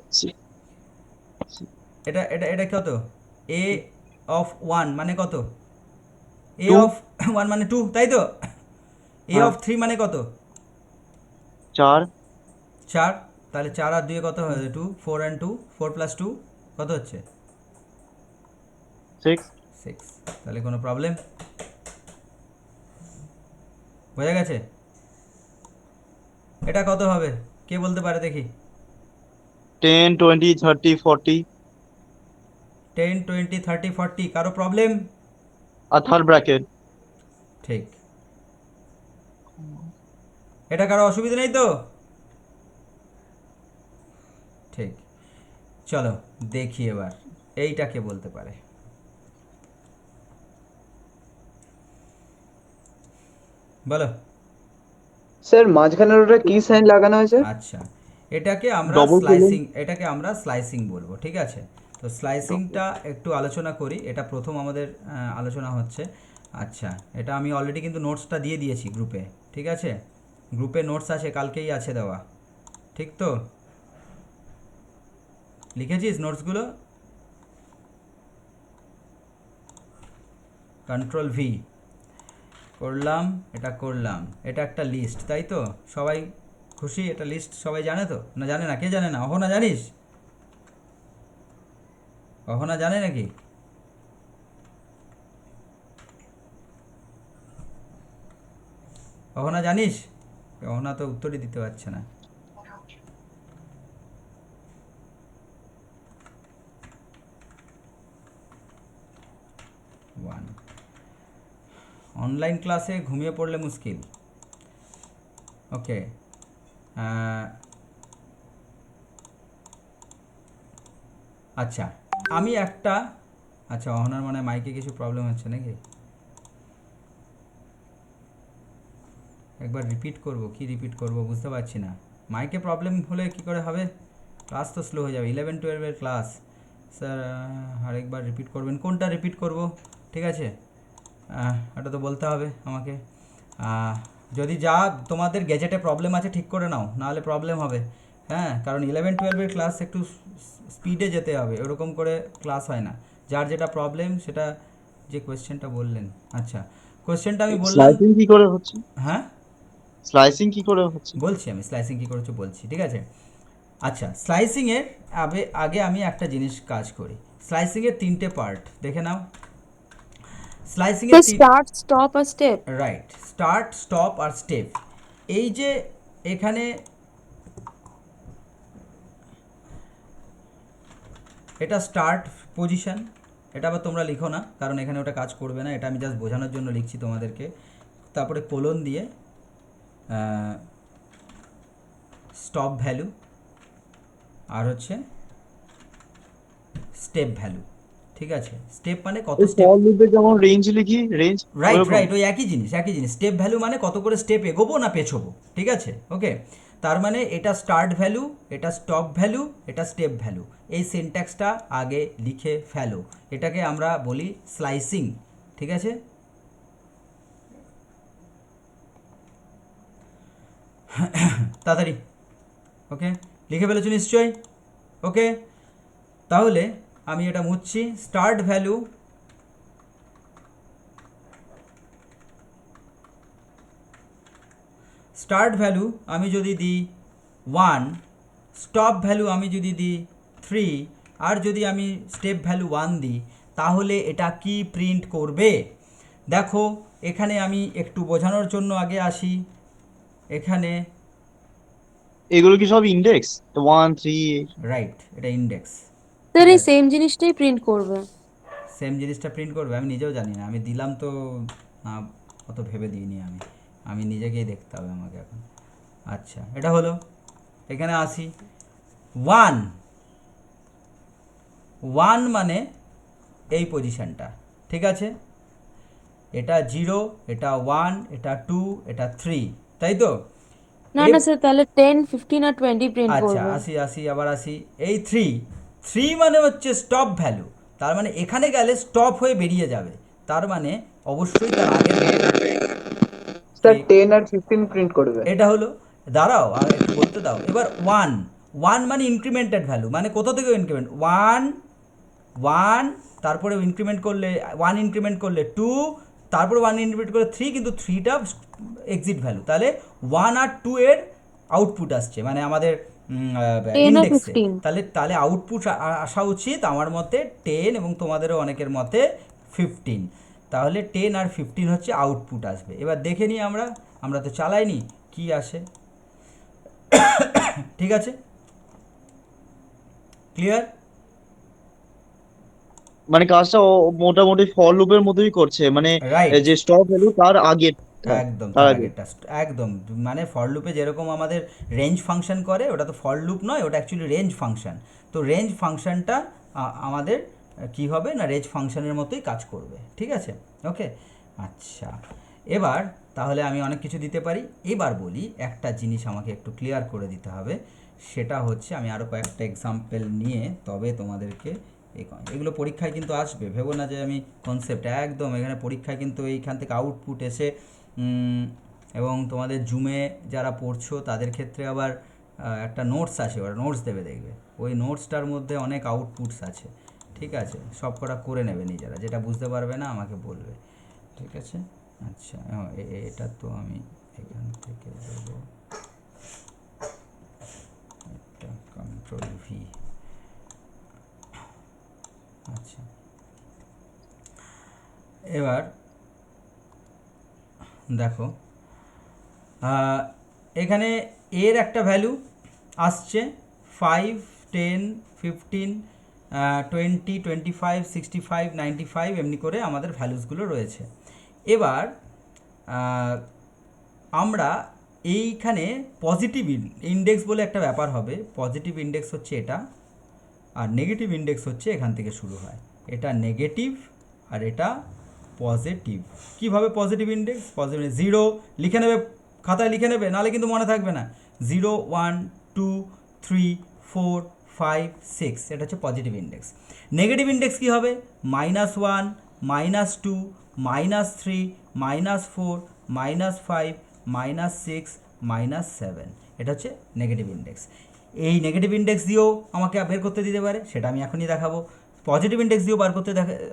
এটা এটা এটা কত? এ অফ 1 মানে কত? এ 2 অফ 1 মানে 2, তাই তো? এ হ্যাঁ অফ 3 মানে কত? 4 4। তাহলে 4 আর 2 কত হয়? 2, 4 and 2, 4 প্লাস 2 কত হচ্ছে? 6 6। তাহলে কোনো প্রবলেম? বোঝা গেছে? এটা কত হবে কে বলতে পারে দেখি? 10 20 30 40 10, 20, 30, 40। কারো প্রবলেম? আর থার্ড ব্র্যাকেট। ঠিক। এটা কারো অসুবিধা নেই তো? ঠিক। চলো দেখি এবার এইটা কে বলতে পারে। বলো। স্যার মাঝখানের ওটা কি সাইন লাগানো হয়েছে? আচ্ছা, এটাকে আমরা ডবল কোলন। স্লাইসিং বলবো, ঠিক আছে? তো স্লাইসিংটা একটু আলোচনা করি। এটা প্রথম আমাদের আলোচনা হচ্ছে। আচ্ছা, এটা আমি অলরেডি কিন্তু নোটসটা দিয়ে দিয়েছি গ্রুপে, ঠিক আছে? গ্রুপে নোটস আছে, কালকেই আছে দেওয়া, ঠিক তো? লিখেছিস নোটসগুলো? কন্ট্রোল ভি করলাম, এটা করলাম। এটা একটা লিস্ট, তাই তো? সবাই খুশি? এটা লিস্ট সবাই জানে তো, না জানে না? কে জানে না? অহনা জানিস? অহনা জানে নাকি? অহনা জানিস? অহনা তো উত্তরই দিতে পারছে না। ওয়ান। অনলাইন ক্লাসে ঘুমিয়ে পড়লে মুশকিল। ওকে। আচ্ছা, আমি একটা, আচ্ছা অহনার মানে মাইকে কিছু প্রবলেম হচ্ছে নাকি? একবার রিপিট করব, কি রিপিট করব বুঝতে পারছি না। মাইকে প্রবলেম হলে কি করে হবে? ক্লাস তো স্লো হয়ে যাবে। 11, 12-এর ক্লাস। স্যার আরেকবার রিপিট করবেন? কোনটা রিপিট করব? ঠিক আছে, এটা তো বলতে হবে আমাকে। যদি যা তোমাদের গ্যাজেটে প্রবলেম আছে ঠিক করে নাও, নাহলে প্রবলেম হবে। হ্যাঁ, কারণ 11, 12-এর ক্লাস একটু স্পিডে যেতে হবে, ওরকম করে ক্লাস হয় না। যার যেটা প্রবলেম সেটা, যে কোয়েশ্চেনটা বললেন, আচ্ছা কোয়েশ্চেনটা আমি বললাম। স্লাইসিং কি করে হচ্ছে? হ্যাঁ স্লাইসিং কি করে হচ্ছে? বলছি, আমি স্লাইসিং কী করেছো বলছি, ঠিক আছে? আচ্ছা, স্লাইসিংয়ের আগে আমি একটা জিনিস কাজ করি। স্লাইসিংয়ের 3টে পার্ট দেখে নাও। স্লাইসিংয়ের স্টার্ট স্টপ আর স্টেপ। রাইট, স্টার্ট, স্টপ আর স্টেপ। এই যে এখানে এটা স্টার্ট পজিশন, এটা আবার তোমরা লিখো না, কারণ এখানে ওটা কাজ করবে না। এটা আমি জাস্ট বোঝানোর জন্য লিখছি তোমাদেরকে। তারপরে কোলন দিয়ে স্টপ ভ্যালু, আর হচ্ছে স্টেপ ভ্যালু, ঠিক আছে? স্টেপ মানে কত এই স্টেপ। ফর লুপে যেমন রেঞ্জ লিখি, রেঞ্জ রাইট ওরকম। রাইট, ওই একই জিনিস একই জিনিস। স্টেপ ভ্যালু মানে কত করে স্টেপ এগোবো না পেছোবো, ঠিক আছে? ওকে, তার মানে এটা স্টার্ট ভ্যালু, এটা স্টপ ভ্যালু, এটা স্টেপ ভ্যালু। এই সিনট্যাক্সটা আগে লিখে ফেলো। এটাকে আমরা বলি স্লাইসিং, ঠিক আছে? তাড়াতাড়ি। ওকে, লিখে ফেলেছো নিশ্চয়ই? ওকে, তাহলে আমি এটা মুছছি। স্টার্ট ভ্যালু, স্টার্ট ভ্যালু আমি যদি দিই 1, স্টপ ভ্যালু আমি যদি দিই 3, আর যদি আমি স্টেপ ভ্যালু 1 দিই, তাহলে এটা কি প্রিন্ট করবে? দেখো, এখানে আমি একটু বোঝানোর জন্য আগে আসি। এখানে এগুলো কি সব ইন্ডেক্স? 1 3? রাইট, এটা ইন্ডেক্স, স্যার ঠিক এই আছে? সেম জিনিসটাই প্রিন্ট করবে। সেম জিনিসটা প্রিন্ট করবে? আমি নিজেও জানি না, আমি দিলাম তো অত ভেবে দিইনি আমি। আমি নিজেকেই দেখতে হবে আমাকে এখন। আচ্ছা, এটা হলো। এখানে আসি। 1 মানে এই পজিশানটা, ঠিক আছে? এটা 0, এটা 1, এটা 2, এটা 3, তাই তো? না এ না স্যার, তাহলে 10, 15 আর 20 প্রিন্ট আচ্ছা, করবে। আসি আসি আবার আসি। এই 3, 3 মানে হচ্ছে স্টপ ভ্যালু, তার মানে এখানে গেলে স্টপ হয়ে বেরিয়ে যাবে, তার মানে অবশ্যই তার আগের ভ্যালু স্যার 10 আর 15 প্রিন্ট করবে। এটা হলো। দাঁড়াও আর একটু বলতে দাও। এবার ওয়ান, ওয়ান মানে ইনক্রিমেন্টেড ভ্যালু, মানে কোথা থেকে ইনক্রিমেন্ট, ওয়ান, ওয়ান, তারপরে ইনক্রিমেন্ট করলে ওয়ান, ইনক্রিমেন্ট করলে টু, তারপরে ওয়ান ইনক্রিমেন্ট করলে থ্রি, কিন্তু থ্রিটা এক্সিট ভ্যালু, তাহলে ওয়ান আর টু এর আউটপুট আসছে, মানে আমাদের 10 আর ইন্ডেক্সে, 15। তাহলে তাহলে আউটপুট আসা উচিত আমার মতে 10 এবং তোমাদেরও অনেকের মতে 15, তাহলে 10 আর 15 হচ্ছে আউটপুট আসবে। এবার দেখে নিই আমরা, আমরা তো চালাইনি, কি আসে। ঠিক আছে, ক্লিয়ার? মানে কাজটা ও মোটামুটি ফর লুপের মতোই করছে, মানে রাইট, যে স্টপ ভ্যালু তার আগে, একদম তার তার আগে। আগেরটা একদম, মানে ফর লুপে যেরকম আমাদের রেঞ্জ ফাংশন করে, ওটা তো ফর লুপ নয়, ওটা অ্যাকচুয়ালি রেঞ্জ ফাংশন। তো রেঞ্জ ফাংশনটা আমাদের কি হবে না, রেঞ্জ ফাংশনের মতোই কাজ করবে, ঠিক আছে, ওকে। আচ্ছা, এবার তাহলে আমি অনেক কিছু দিতে পারি, এবার বলি একটা জিনিস আমাকে একটু ক্লিয়ার করে দিতে হবে, সেটা হচ্ছে আমি আরও কয়েকটা এক্সাম্পল নিয়ে তবে তোমাদেরকে এগুলো পরীক্ষায় কিন্তু আসবে, ভেবো না যে আমি কনসেপ্ট একদম, এখানে পরীক্ষায় কিন্তু এইখান থেকে আউটপুট এসে এবং তোমাদের জুমে যারা পড়ছো তাদের ক্ষেত্রে আবার একটা নোটস আছে, ওরা নোটস দেবে, দেখবে ওই নোটসটার মধ্যে অনেক আউটপুটস আছে, ঠিক আছে, সব কটা করে নেবে নিজেরা, যেটা বুঝতে পারবে না আমাকে বলবে, ঠিক আছে। আচ্ছা, এটা তো আমি এখান থেকে দেবো, এটা কন্ট্রোল ভি। আচ্ছা, এবার দেখো এখানে এর একটা ভ্যালু আসছে 5, 10, 15, 20, 25, 65, 95, এমনি করে আমাদের ভ্যালুসগুলো রয়েছে। এবার আমরা এইখানে পজিটিভ ইন্ডেক্স বলে একটা ব্যাপার হবে, পজিটিভ ইন্ডেক্স হচ্ছে এটা, আর নেগেটিভ ইন্ডেক্স হচ্ছে এখান থেকে শুরু হয়, এটা নেগেটিভ আর এটা পজিটিভ। কীভাবে পজিটিভ ইন্ডেক্স, পজিটিভ জিরো লিখে নেবে, খাতায় লিখে নেবে, নাহলে কিন্তু মনে থাকবে না। 0, 1, 2, 3, 4, 5, 6, এটা হচ্ছে পজিটিভ ইন্ডেক্স। নেগেটিভ ইন্ডেক্স কী হবে, -1, -2, -3, -4, -5, -6, -7, এটা হচ্ছে নেগেটিভ ইন্ডেক্স। এই নেগেটিভ ইন্ডেক্স দিয়েও আমাকে বের করতে দিতে পারে, সেটা আমি এখনই দেখাবো। পজিটিভ ইন্ডেক্স দিয়েও বার করতে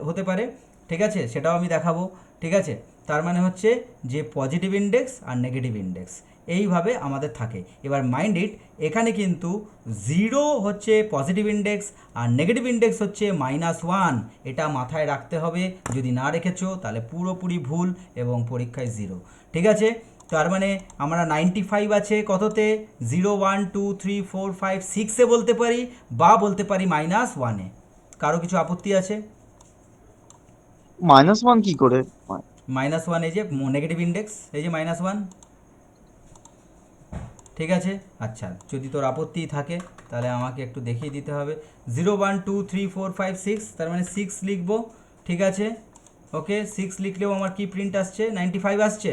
হতে পারে, ঠিক আছে, সেটাও আমি দেখাবো, ঠিক আছে। তার মানে হচ্ছে যে পজিটিভ ইন্ডেক্স আর নেগেটিভ ইন্ডেক্স এইভাবে আমাদের থাকে। এবার মাইন্ড ইট, এখানে কিন্তু 0 হচ্ছে পজিটিভ ইন্ডেক্স আর নেগেটিভ ইন্ডেক্স হচ্ছে -1, এটা মাথায় রাখতে হবে, যদি না রেখেছো তাহলে পুরোপুরি ভুল এবং পরীক্ষায় 0, ঠিক আছে। তার মানে আমরা 95 আছে কততে, 0, 1, 2, 3, 4, 5, 6-এ বলতে পারি, বা বলতে পারি -1-এ। কারো কিছু আপত্তি আছে? -1 কি করে? -1 এই যে নেগেটিভ ইন্ডেক্স, এই যে -1, ঠিক আছে। আচ্ছা, যদি তোর আপত্তি থাকে তাহলে আমাকে একটু দেখিয়ে দিতে হবে। 0, 1, 2, 3, 4, 5, 6, তার মানে 6 লিখবো, ঠিক আছে, ওকে। 6 লিখলেও আমার কি প্রিন্ট আসছে, 95 আসছে।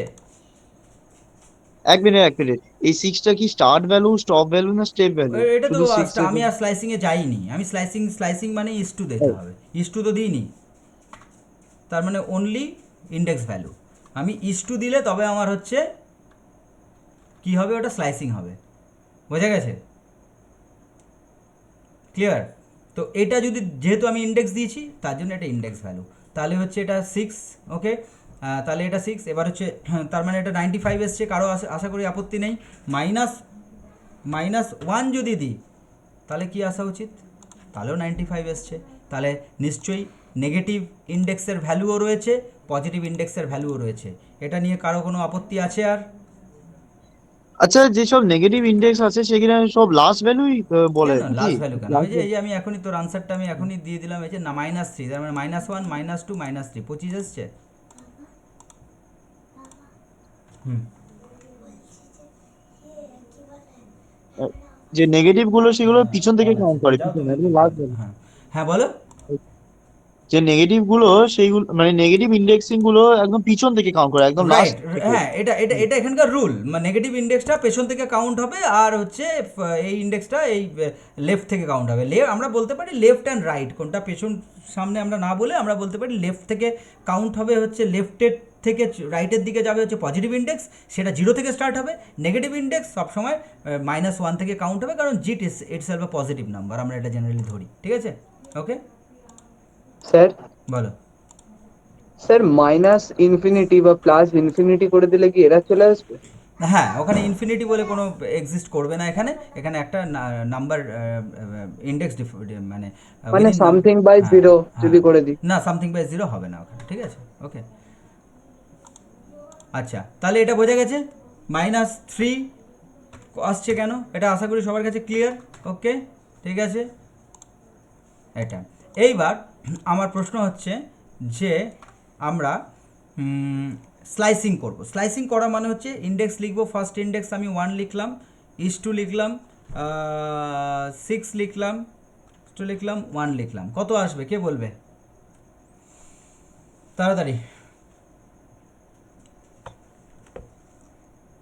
এক মিনিট, এই 6টা কি স্টার্ট ভ্যালু, স্টপ ভ্যালু না স্টেপ ভ্যালু? এটা তো শুধু 6 এর আমি আর স্লাইসিংয়ে যাইনি, আমি স্লাইসিং মানে ইস টু দিতে হবে, ইস টু তো দিইনি, তার মানে অনলি ইন্ডেক্স ভ্যালু। আমি ইস টু দিলে তবে আমার হচ্ছে কি হবে, ওটা স্লাইসিং হবে, বোঝা গেছে, ক্লিয়ার? তো এটা যদি, যেহেতু আমি ইন্ডেক্স দিয়েছি তার জন্য এটা ইন্ডেক্স ভ্যালু, তাহলে হচ্ছে এটা 6, ওকে। তাহলে এটা 6, এবার হচ্ছে তার মানে এটা 95 এসছে, কারো আশা করি আপত্তি নেই। -1 যদি দিই তাহলে কি আসা উচিত, তাহলেও 95 এসছে, তাহলে নিশ্চয়ই নেগেটিভ ইন্ডেক্সের ভ্যালুও রয়েছে, পজিটিভ ইন্ডেক্সের ভ্যালুও রয়েছে। এটা নিয়ে কারো কোনো আপত্তি আছে আর? আচ্ছা, যেসব নেগেটিভ ইন্ডেক্স আছে সেখানে সব লাস্ট ভ্যালুই বলে কেন নাকি? লাস্ট ভ্যালু কেন, ওই লাস্ট যে এই যে আমি এখনই তোর আনসারটা আমি এখনই দিয়ে দিলাম, এই যে না -3, তার মানে -1, -2, -3, 25 এসছে। হুম, যে নেগেটিভ গুলো সেগুলো হ্যাঁ, পিছন থেকে পড়াচ্ছি, কাউন্ট করে, যাও পিছনে তুমি একদম লাস্ট হ্যাঁ হ্যাঁ বলো। যে নেগেটিভ গুলো সেইগুলো মানে নেগেটিভ ইন্ডেক্সিং গুলো একদম পিছন থেকে কাউন্ট করে একদম লাস্ট রাইট, থেকে। হ্যাঁ, এটা এটা এটা এখানকার রুল, নেগেটিভ ইন্ডেক্সটা পেছন থেকে কাউন্ট হবে, আর হচ্ছে এই ইন্ডেক্সটা এই লেফট থেকে কাউন্ট হবে। আমরা বলতে পারি লেফট অ্যান্ড রাইট, কোনটা পেছন সামনে আমরা না বলে আমরা বলতে পারি লেফট থেকে কাউন্ট হবে, হচ্ছে লেফটের থেকে রাইটের দিকে যাবে হচ্ছে পজিটিভ ইন্ডেক্স, সেটা 0 থেকে স্টার্ট হবে। নেগেটিভ ইন্ডেক্স সবসময় -1 থেকে কাউন্ট হবে, কারণ জিট ইটসেলফ আ পজিটিভ নাম্বার, আমরা এটা জেনারেলি ধরি। ঠিক আছে, ওকে, স্যার বলো। স্যার মাইনাস ইনফিনিটি বা প্লাস ইনফিনিটি করে দিলে কি এরা চলে আসবে? হ্যাঁ, ওখানে ইনফিনিটি বলে কোনো এক্সিস্ট করবে না, এখানে এখানে একটা নাম্বার ইন্ডেক্স মানে মানে within সামথিং বাই হ্যাঁ, জিরো হ্যাঁ, যদি করে দিই। না, সামথিং বাই 0 হবে না ওখানে। ঠিক আছে, ওকে, আচ্ছা, তাহলে এটা বোঝা গেছে -3 আসছে কেন, এটা আশা করি সবার কাছে ক্লিয়ার। ওকে, ঠিক আছে, এটা এইবার আমার প্রশ্ন হচ্ছে যে আমরা স্লাইসিং করব। স্লাইসিং করা মানে হচ্ছে ইন্ডেক্স লিখবো, ফার্স্ট ইন্ডেক্স আমি 1 লিখলাম, -2 লিখলাম, 6 লিখলাম, 2 লিখলাম, 1 লিখলাম, কত আসবে কে বলবে তাড়াতাড়ি?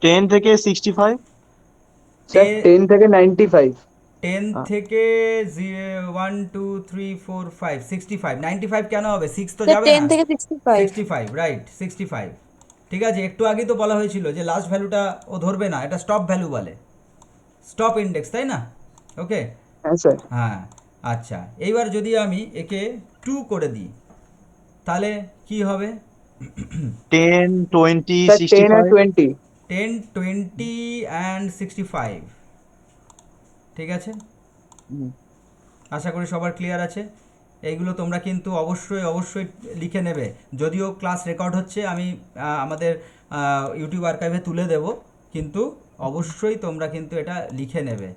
10 থেকে 65। স্যার 10 থেকে 95। 10 থেকে 1 2 3 4 5 65, 95 কেন হবে, 6 তো স্যার যাবে 10 না। থেকে 65। 65, রাইট, 65। ঠিক আছে, একটু আগেই তো বলা হয়েছিল যে লাস্ট ভ্যালুটা ও ধরবে না, এটা স্টপ ভ্যালু বলে, স্টপ ইন্ডেক্স, তাই না? ওকে, হ্যাঁ স্যার। হ্যাঁ, আচ্ছা, এইবার যদি আমি একে 2 করে দিই তাহলে কি হবে? 10 20 স্যার 10 আর 65। 20। 10 20 অ্যান্ড 65। ঠিক আছে, হুম। আশা করি সবার ক্লিয়ার আছে। এইগুলো তোমরা কিন্তু অবশ্যই অবশ্যই লিখে নেবে, যদিও ক্লাস রেকর্ড হচ্ছে, আমি আমাদের ইউটিউব আর্কাইভে তুলে দেব, কিন্তু অবশ্যই তোমরা কিন্তু এটা লিখে নেবে।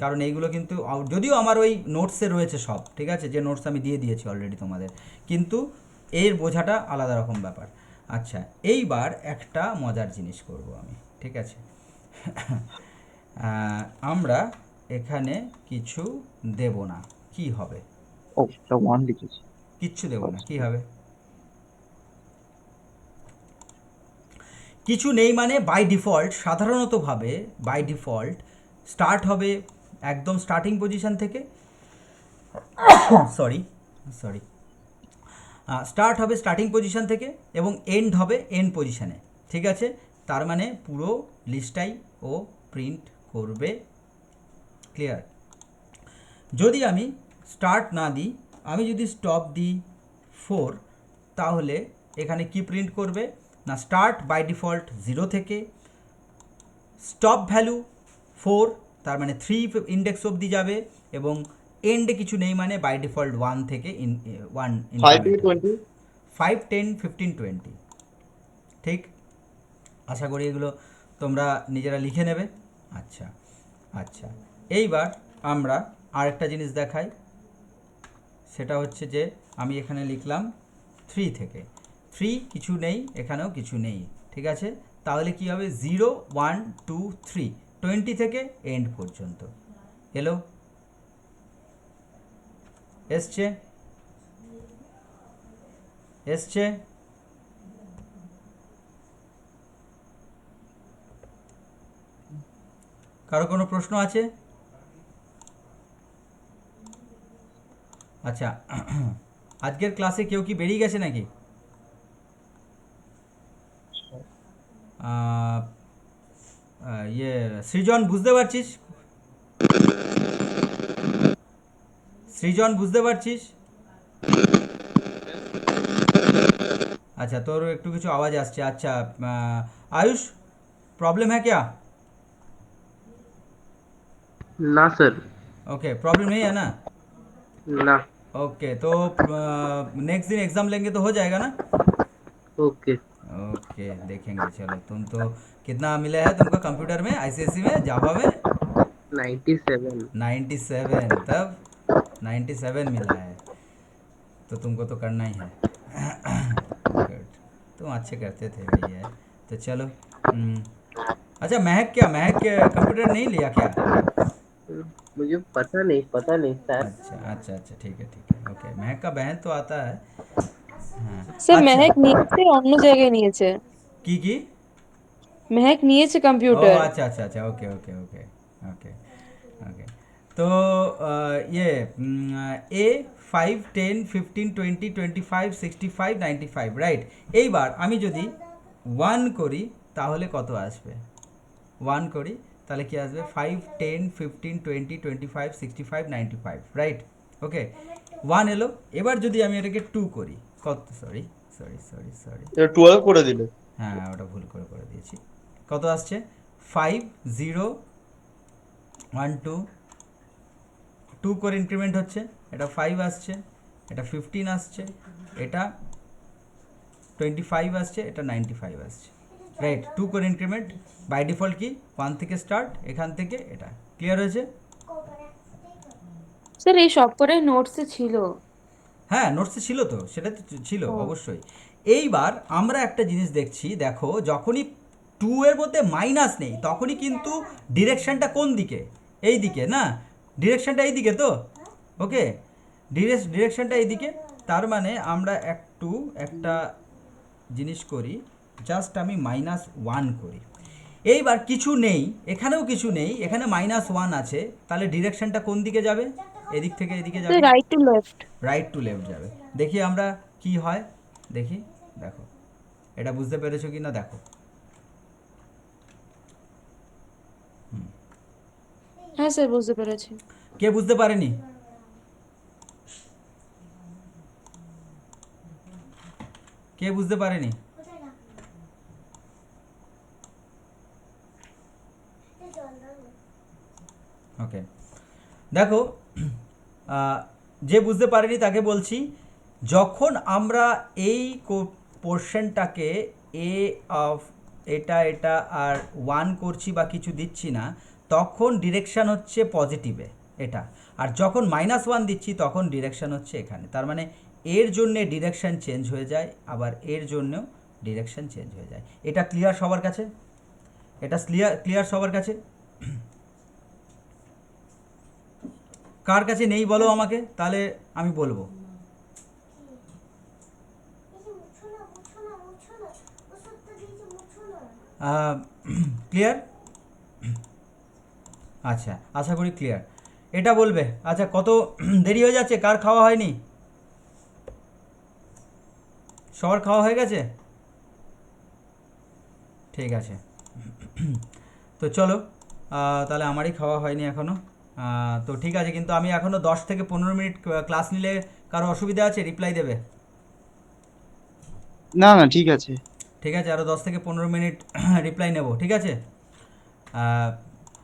কারণ এইগুলো কিন্তু যদিও আমার ওই নোটসে রয়েছে সব, ঠিক আছে, যে নোটস আমি দিয়ে দিয়েছি অলরেডি তোমাদের, কিন্তু এর বোঝাটা আলাদা রকম ব্যাপার। আচ্ছা, এইবার একটা মজার জিনিস করব আমি, ঠিক আছে। আমরা এখানে কিছু দেব না, কি হবে? ও এটা 1 লিখেছি। কিচ্ছু দেব না, কি হবে? কিছু নেই মানে বাই ডিফল্ট, সাধারণতভাবে বাই ডিফল্ট স্টার্ট হবে একদম স্টার্টিং পজিশন থেকে, সরি সরি, স্টার্ট হবে স্টার্টিং পজিশন থেকে এবং এন্ড হবে এন্ড পজিশনে। ঠিক আছে, তার মানে পুরো লিস্টটাই ও প্রিন্ট করবে। ক্লিয়ার? যদি আমি স্টার্ট না দিই, আমি যদি স্টপ দিই 4, তাহলে এখানে কি প্রিন্ট করবে না, স্টার্ট বাই ডিফল্ট 0 থেকে, স্টপ ভ্যালু 4, তার মানে 3 ইন্ডেক্স অবধি যাবে, এবং এন্ডে কিছু নেই মানে বাই ডিফল্ট 1 থেকে 1 5 থেকে ইনক্রিমেন্ট 20। 5 10 15 20। ঠিক, আশা করি এগুলো তোমরা নিজেরা লিখে নেবে। আচ্ছা, আচ্ছা, এইবার আমরা আরেকটা জিনিস দেখাই, সেটা হচ্ছে যে আমি এখানে লিখলাম 3 থেকে, 3 কিছু নেই, এখানেও কিছু নেই। ঠিক আছে, তাহলে কি হবে, 0 1 2 3, 20 থেকে এন্ড পর্যন্ত এলো, এসছে এসছে। কারো কোনো প্রশ্ন আছে? আচ্ছা, আজকের ক্লাসে কেউ কি বেরিয়ে গেছে নাকি? ইয়ে সৃজন, বুঝতে পারছিস? সৃজন, বুঝতে পারছিস? अच्छा, তোর একটু কিছু আওয়াজ আসছে। আচ্ছা, आयुष, प्रॉब्लम है क्या? ना सर। ओके, प्रॉब्लम नहीं है ना? ना। ओके, तो नेक्स्ट दिन एग्ज़ाम लेंगे तो हो जाएगा ना? ओके। ओके, देखेंगे, चलो। तुम तो कितना मिला है तुमको कंप्यूटर में, आईसीएसई में, जावा में? 97। 97, तब 97 मिला है, तो तुमको तो करना ही है। गुड, तुम अच्छे करते थे भैया, तो चलो। अच्छा, महक कंप्यूटर नहीं लिया क्या? मुझे पता नहीं सर। अच्छा अच्छा अच्छा, ठीक है, ओके। महक का बहन तो आता है। হ্যাঁ। স্যার আচ্ছা, মেহেক নিয়েছে, অন্য জায়গায় নিয়েছে। কি কি? মেহেক নিয়েছে ও কম্পিউটার। আচ্ছা আচ্ছা আচ্ছা, ওকে ওকে ওকে ওকে ওকে। তো ইয়ে এ 5, 10, 15, 20, 25, 65, 95, রাইট। এইবার আমি যদি 1 করি তাহলে কত আসবে? 1 করি তাহলে কি আসবে? 5, 10, 15, 20, 25, 65, 95, রাইট। ওকে, 1 এলো। এবার যদি আমি এটাকে 2 করি, কত? সরি সরি সরি সরি, 12 করে দিলে। হ্যাঁ ওটা ভুল করে দিয়েছি। কত আসছে? 5, 0, 1, 2, 2 করে ইনক্রিমেন্ট হচ্ছে। এটা 5 আসছে, এটা 15 আসছে, এটা 25 আসছে, এটা 95 আসছে, রাইট। 2 করে ইনক্রিমেন্ট, বাই ডিফল্ট কি 1 থেকে স্টার্ট, এখান থেকে এটা ক্লিয়ার হয়েছে। স্যার এই সবকটাই নোটসে ছিল। হ্যাঁ নোটসে ছিল তো, সেটা তো ছিল ও অবশ্যই। এইবার আমরা একটা জিনিস দেখছি, দেখো যখনই 2 এর মধ্যে মাইনাস নেই তখনই কিন্তু ডিরেকশনটা কোন দিকে? এই দিকে না? ডিরেকশনটা এই দিকে তো, ওকে। ডিরেকশনটা এই দিকে। তার মানে আমরা একটা জিনিস করি, জাস্ট আমি -1 করি। এইবার কিছু নেই, এখানেও কিছু নেই, এখানে -1 আছে, তাহলে ডিরেকশনটা কোন দিকে যাবে? এদিক থেকে এদিকে স্যার যাবে, right to left. Right to left যাবে। দেখি আমরা কি হয়, দেখি। দেখো এটা বুঝতে পেরেছো কি না দেখো। হ্যাঁ স্যার বুঝতে পেরেছি। কে বুঝতে পারেনি? কে বুঝতে পারেনি? ওকে, দেখো যে বুঝতে পারেনি তাকে বলছি, যখন আমরা এই পোর্শনটাকে এ অফ এটা আর 1 করছি বা কিছু দিচ্ছি না, তখন ডিরেকশান হচ্ছে পজিটিভে এটা। আর যখন -1 দিচ্ছি তখন ডিরেকশান হচ্ছে এখানে। তার মানে এর জন্যে ডিরেকশান চেঞ্জ হয়ে যায়, আবার এর জন্যও ডিরেকশান চেঞ্জ হয়ে যায়। এটা ক্লিয়ার সবার কাছে? এটা ক্লিয়ার সবার কাছে? কার কাছে নেই বলো আমাকে, তাহলে আমি বলবো। ক্লিয়ার? আচ্ছা, আশা করি ক্লিয়ার। এটা বলবে, আচ্ছা কত দেরি হয়ে যাচ্ছে, কার খাওয়া হয়নি? সবার খাওয়া হয়ে গেছে? ঠিক আছে। তো চলো, তাহলে আমারই খাওয়া হয়নি এখনও। তো ঠিক আছে, কিন্তু আমি এখনও 10 থেকে 15 মিনিট ক্লাস নিলে কারো অসুবিধা আছে? রিপ্লাই দেবে। না না ঠিক আছে। ঠিক আছে, আরও 10 থেকে 15 মিনিট রিপ্লাই নেব, ঠিক আছে।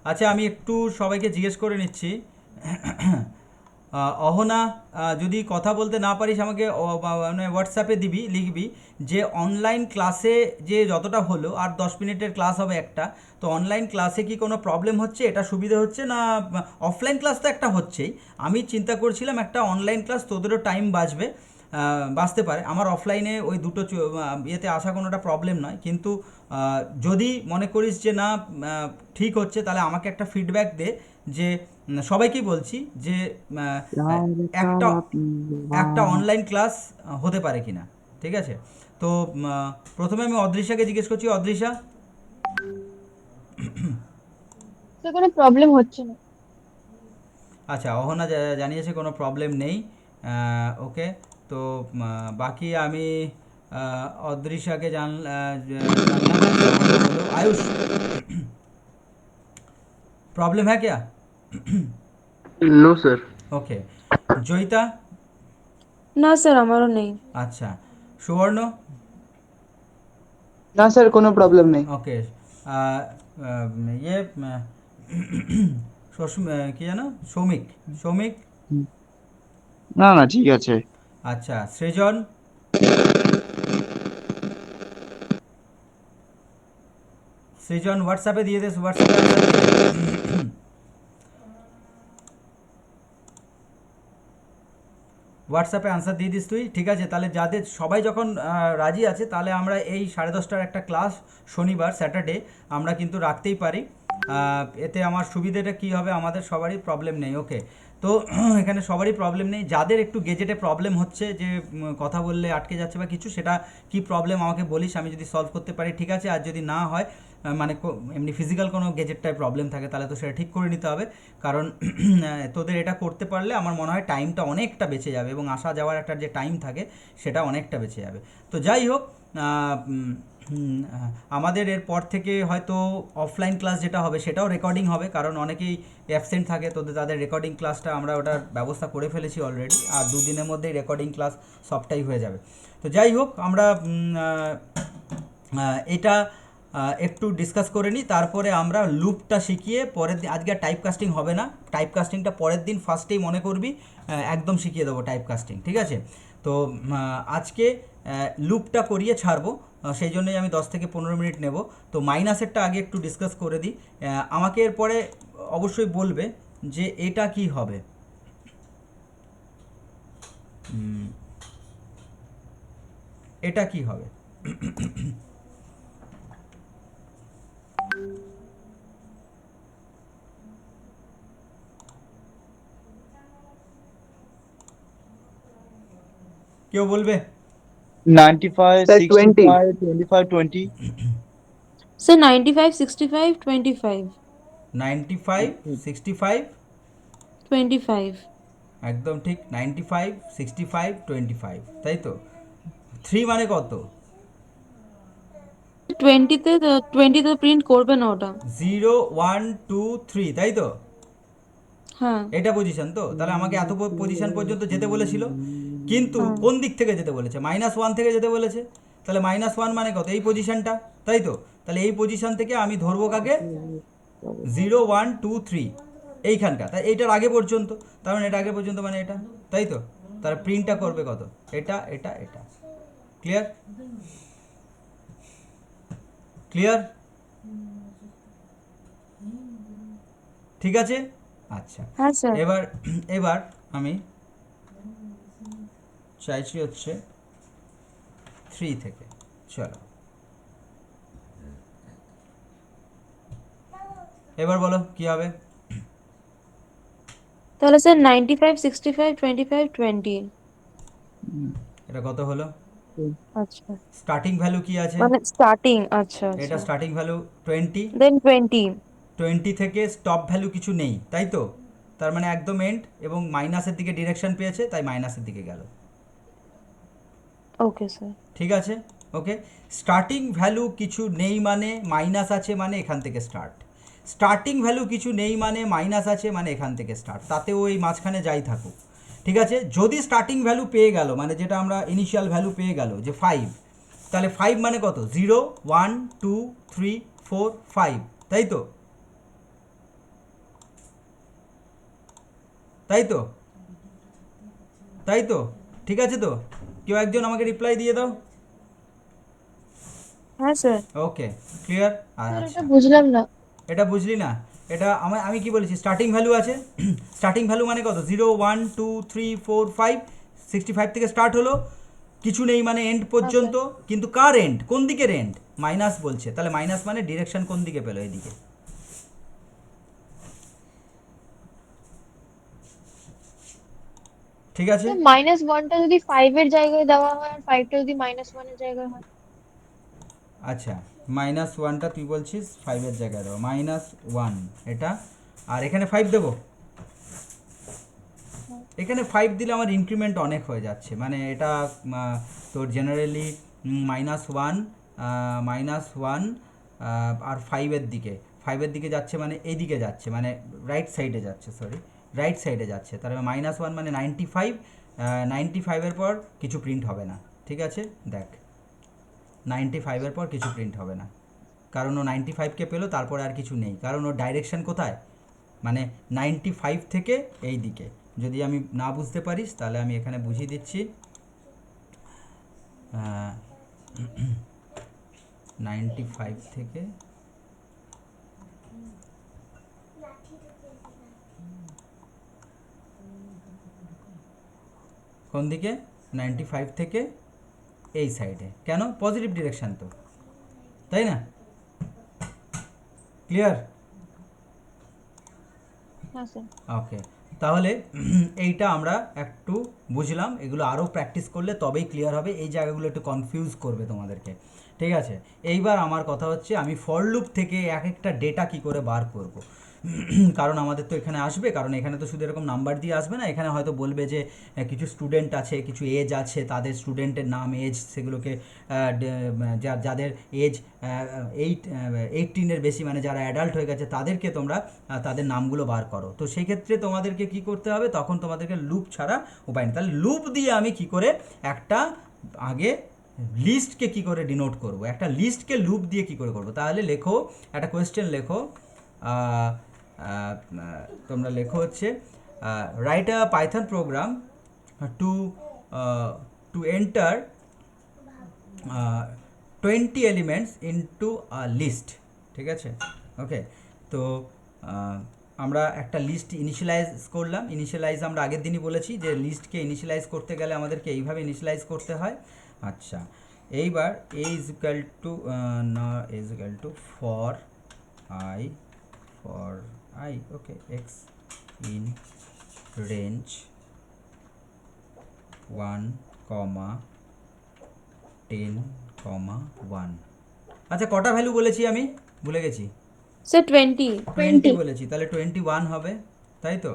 আচ্ছা আমি একটু সবাইকে জিজ্ঞেস করে নিচ্ছি। অহনা, যদি কথা বলতে না পারিস আমাকে মানে হোয়াটসঅ্যাপে দিবি, লিখবি যে অনলাইন ক্লাসে যে যতটা হলো, আর 10 মিনিটের ক্লাস হবে একটা, তো অনলাইন ক্লাসে কি কোনো প্রবলেম হচ্ছে, এটা সুবিধা হচ্ছে না? অফলাইন ক্লাস তো একটা হচ্ছেই, আমি চিন্তা করছিলাম একটা অনলাইন ক্লাস, তোদেরও টাইম বাঁচবে, বাঁচতে পারে। আমার অফলাইনে ওই দুটো ইয়েতে আসা কোনোটা প্রবলেম নয়, কিন্তু যদি মনে করিস যে না ঠিক হচ্ছে, তাহলে আমাকে একটা ফিডব্যাক দে, যে সবাইকেই বলছি যে একটা একটা অনলাইন ক্লাস হতে পারে কি না, ঠিক আছে। তো প্রথমে আমি অদৃশাকে জিজ্ঞেস করছি। অদৃশা? তো কোনো প্রবলেম হচ্ছে না। আচ্ছা, অহনা জানিয়েছে কোনো প্রবলেম নেই, ওকে। তো বাকি আমি অদৃশাকে জানলাম। আচ্ছা, অহনা বলো। आयुष, प्रॉब्लम है क्या? No sir. ओके। জয়িতা? না স্যার আমারও নেই। আচ্ছা। সুবর্ণ? না স্যার কোনো প্রবলেম নেই। ওকে। ইয়ে কি জানো, সৌমিক? সৌমিক? হুম। না না ঠিক আছে। আচ্ছা, সৃজন? সৃজন হোয়াটসঅ্যাপে দিয়ে দে, হোয়াটসঅ্যাপে আনসার দিয়ে দে। হোয়াটসঅ্যাপে আনসার দিয়ে দিস তুই, ঠিক আছে। তাহলে যাদের সবাই যখন রাজি আছে, তাহলে আমরা এই 10:30টার একটা ক্লাস শনিবার স্যাটারডে আমরা কিন্তু রাখতেই পারি। এতে আমার সুবিধাটা কি হবে, আমাদের সবারই প্রবলেম নেই। ওকে, তো এখানে সবারই প্রবলেম নেই, যাদের একটু গেজেটে প্রবলেম হচ্ছে যে কথা বললে আটকে যাচ্ছে বা কিছু, সেটা কি প্রবলেম আমাকে বলিস, আমি যদি সলভ করতে পারি ঠিক আছে, আর যদি না হয় মানে এমনি ফিজিক্যাল কোনো গেজেটটায় প্রবলেম থাকে তাহলে তো সেটা ঠিক করে নিতে হবে। কারণ তোদের এটা করতে পারলে আমার মনে হয় টাইমটা অনেকটা বেঁচে যাবে এবং আসা যাওয়ার একটা যে টাইম থাকে সেটা অনেকটা বেঁচে যাবে। তো যাই হোক, আমাদের এরপর থেকে হয়তো অফলাইন ক্লাস যেটা হবে সেটাও রেকর্ডিং হবে, কারণ অনেকেই অ্যাবসেন্ট থাকে, তোদের তাদের রেকর্ডিং ক্লাসটা আমরা ওটার ব্যবস্থা করে ফেলেছি অলরেডি, আর 2 দিনের মধ্যেই রেকর্ডিং ক্লাস সবটাই হয়ে যাবে। তো যাই হোক, আমরা এটা একটু ডিসকাস করে নিই, তারপরে আমরা লুপটা শিখিয়ে পরের দিন, আজকে টাইপ কাস্টিং হবে না, টাইপ কাস্টিংটা পরের দিন ফার্স্টেই মনে করবি, একদম শিখিয়ে দেবো টাইপ কাস্টিং, ঠিক আছে? তো আজকে লুপটা করিয়ে ছাড়বো, সেই জন্যই আমি 10 থেকে 15 মিনিট নেব। তো মাইনাসেরটা আগে একটু ডিসকাস করে দিই। আমাকে এরপরে অবশ্যই বলবে যে এটা কি হবে। এটা কি হবে? কেউ বলবে? 95, Sir, 20. 65, 25, 20. স্যার 95, 65, 25, 95, 65, 25. একদম ঠিক, 95, 65, 25, তাই তো? 3 মানে কত? 20তে 20তে প্রিন্ট করবে না ওটা। 0, 1, 2, 3, তাই তো? হ্যাঁ এটা পজিশন তো, তাহলে আমাকে এত পজিশন পর্যন্ত যেতে বলেছিল, কিন্তু হ্যাঁ কোন দিক থেকে যেতে বলেছে? -1 থেকে যেতে বলেছে। তাহলে -1 মানে কত? এই পজিশনটা, তাই তো? তাহলে এই পজিশন থেকে আমি ধরবো কাকে? 0, 1, 2, 3, এইখানকার, তাই এইটার আগে পর্যন্ত, তার মানে এটা আগে পর্যন্ত মানে এটা, তাই তো? তাহলে প্রিন্টটা করবে কত? এটা এটা এটা। ক্লিয়ার? ক্লিয়ার? ঠিক আছে, আচ্ছা। হ্যাঁ স্যার। এবার এবার আমি চাইছি হচ্ছে 3 থেকে, চলো এবার বলো কি হবে। তাহলে স্যার 95, 65, 25, 20। এটা কত হলো? আচ্ছা, স্টার্টিং ভ্যালু কি আছে? মানে স্টার্টিং, আচ্ছা এটা আচ্ছা। স্টার্টিং ভ্যালু 20, দেন 20। 20 থেকে স্টপ ভ্যালু কিছু নেই, তাই তো? তার মানে একদম এন্ড, এবং মাইনাসের দিকে ডিরেকশন পেয়েছে তাই মাইনাসের দিকে গেল। Okay sir. ঠিক আছে, ওকে। স্টার্টিং ভ্যালু কিছু নেই মানে মাইনাস আছে, মানে এখান থেকে স্টার্ট। স্টার্টিং ভ্যালু কিছু নেই মানে মাইনাস আছে, মানে এখান থেকে স্টার্ট, তাতেও এই মাঝখানে যাই থাকুক। ঠিক আছে, যদি স্টার্টিং ভ্যালু পেয়ে গেল, মানে যেটা আমরা ইনিশিয়াল ভ্যালু পেয়ে গেল যে 5, তাহলে 5 মানে কত? 0, 1, 2, 3, 4, 5, তাই তো? তাই তো? তাই তো? ঠিক আছে তো? কেউ একজন আমাকে রিপ্লাই দিয়ে দাও। হ্যাঁ স্যার। ওকে, ক্লিয়ার? স্যার আচ্ছা, এটা বুঝলাম না। এটা বুঝলি না? এটা আমি কি বলেছি, স্টার্টিং ভ্যালু আছে। স্টার্টিং ভ্যালু মানে কত? 0, 1, 2, 3, 4, 5, 65 থেকে স্টার্ট হলো, কিছু নেই মানে এন্ড হ্যাঁ পর্যন্ত। স্যার। কিন্তু কার এন্ড? কোন দিকের এন্ড? মাইনাস বলছে, তাহলে মাইনাস মানে ডিরেকশন কোন দিকে পেলো? এদিকে। ঠিক আছে, স্যার -1টা যদি 5 এর জায়গায় দেওয়া হয় আর 5টা যদি -1 এর জায়গায় হয়? আচ্ছা, -1টা তুই বলছিস 5-এর জায়গায় দেবো, -1 এটা, আর এখানে 5 দেবো। হ্যাঁ। এখানে 5 দিলে আমার ইনক্রিমেন্ট অনেক হয়ে যাচ্ছে, মানে এটা তোর জেনারেলি -1, -1 আর 5-এর দিকে যাচ্ছে, মানে এইদিকে যাচ্ছে, মানে রাইট সাইডে যাচ্ছে, সরি, রাইট সাইডে যাচ্ছে। তাহলে -1 মানে 95, 95-এর পর কিছু প্রিন্ট হবে না। ঠিক আছে, দেখ, 95-এর পর কিছু প্রিন্ট হবে না, কারণ ও 95কে পেলো, তারপরে আর কিছু নেই, কারণ ওর ডাইরেকশন কোথায়? মানে 95 থেকে এই দিকে। যদি আমি না বুঝতে পারিস তাহলে আমি এখানে বুঝিয়ে দিচ্ছি। 95 থেকে কোন দিকে? 95 থেকে এই সাইডে। কেন? পজিটিভ ডিরেকশন তো, তাই না? ক্লিয়ার? হ্যাঁ স্যার। ওকে, তাহলে এইটা আমরা একটু বুঝলাম, এগুলো আরও প্র্যাকটিস করলে তবেই ক্লিয়ার হবে, এই জায়গাগুলো একটু কনফিউজ করবে তোমাদেরকে, ঠিক আছে। এইবার আমার কথা হচ্ছে আমি ফর লুপ থেকে এক একটা ডেটা কি করে বার করব। কারণ আমাদের তো এখানে আসবে, কারণ এখানে তো শুধু এরকম নাম্বার দিয়ে আসবে না, এখানে হয়তো বলবে যে কিছু স্টুডেন্ট আছে, কিছু এজ আছে, তাদের স্টুডেন্টের নাম, এজ, সেগুলোকে যাদের এজ 18-এর বেশি, মানে যারা অ্যাডাল্ট হয়ে গেছে, তাদেরকে তোমরা তাদের নামগুলো বার করো। তো সেই ক্ষেত্রে তোমাদেরকে কি করতে হবে, তখন তোমাদেরকে লুপ ছাড়া উপায় নেই। তাহলে লুপ দিয়ে আমি কি করে একটা আগে লিস্টকে কি করে ডিনোট করব, একটা লিস্টকে লুপ দিয়ে কি করে করব। তাহলে লেখো, একটা কোয়েশ্চেন লেখো, আহ, আহ, তোমরা লেখো হচ্ছে write a Python program to to enter 20 elements into a list, ঠিক আছে। ওকে, তো আমরা একটা লিস্ট ইনিশিয়ালাইজ করলাম। ইনিশিয়ালাইজ আমরা আগের দিনই বলেছি যে লিস্টকে ইনিশিয়ালাইজ করতে গেলে আমাদেরকে এইভাবে ইনিশিয়ালাইজ করতে হয়। আচ্ছা, এইবার এ ইজ ইকাল টু না is equal to for I okay x in range 1, 10, 1। আচ্ছা, কটা ভ্যালু বলেছি আমি, ভুলে গেছি। স্যার 20। 20 বলেছি, তাহলে 21 হবে, তাই তো?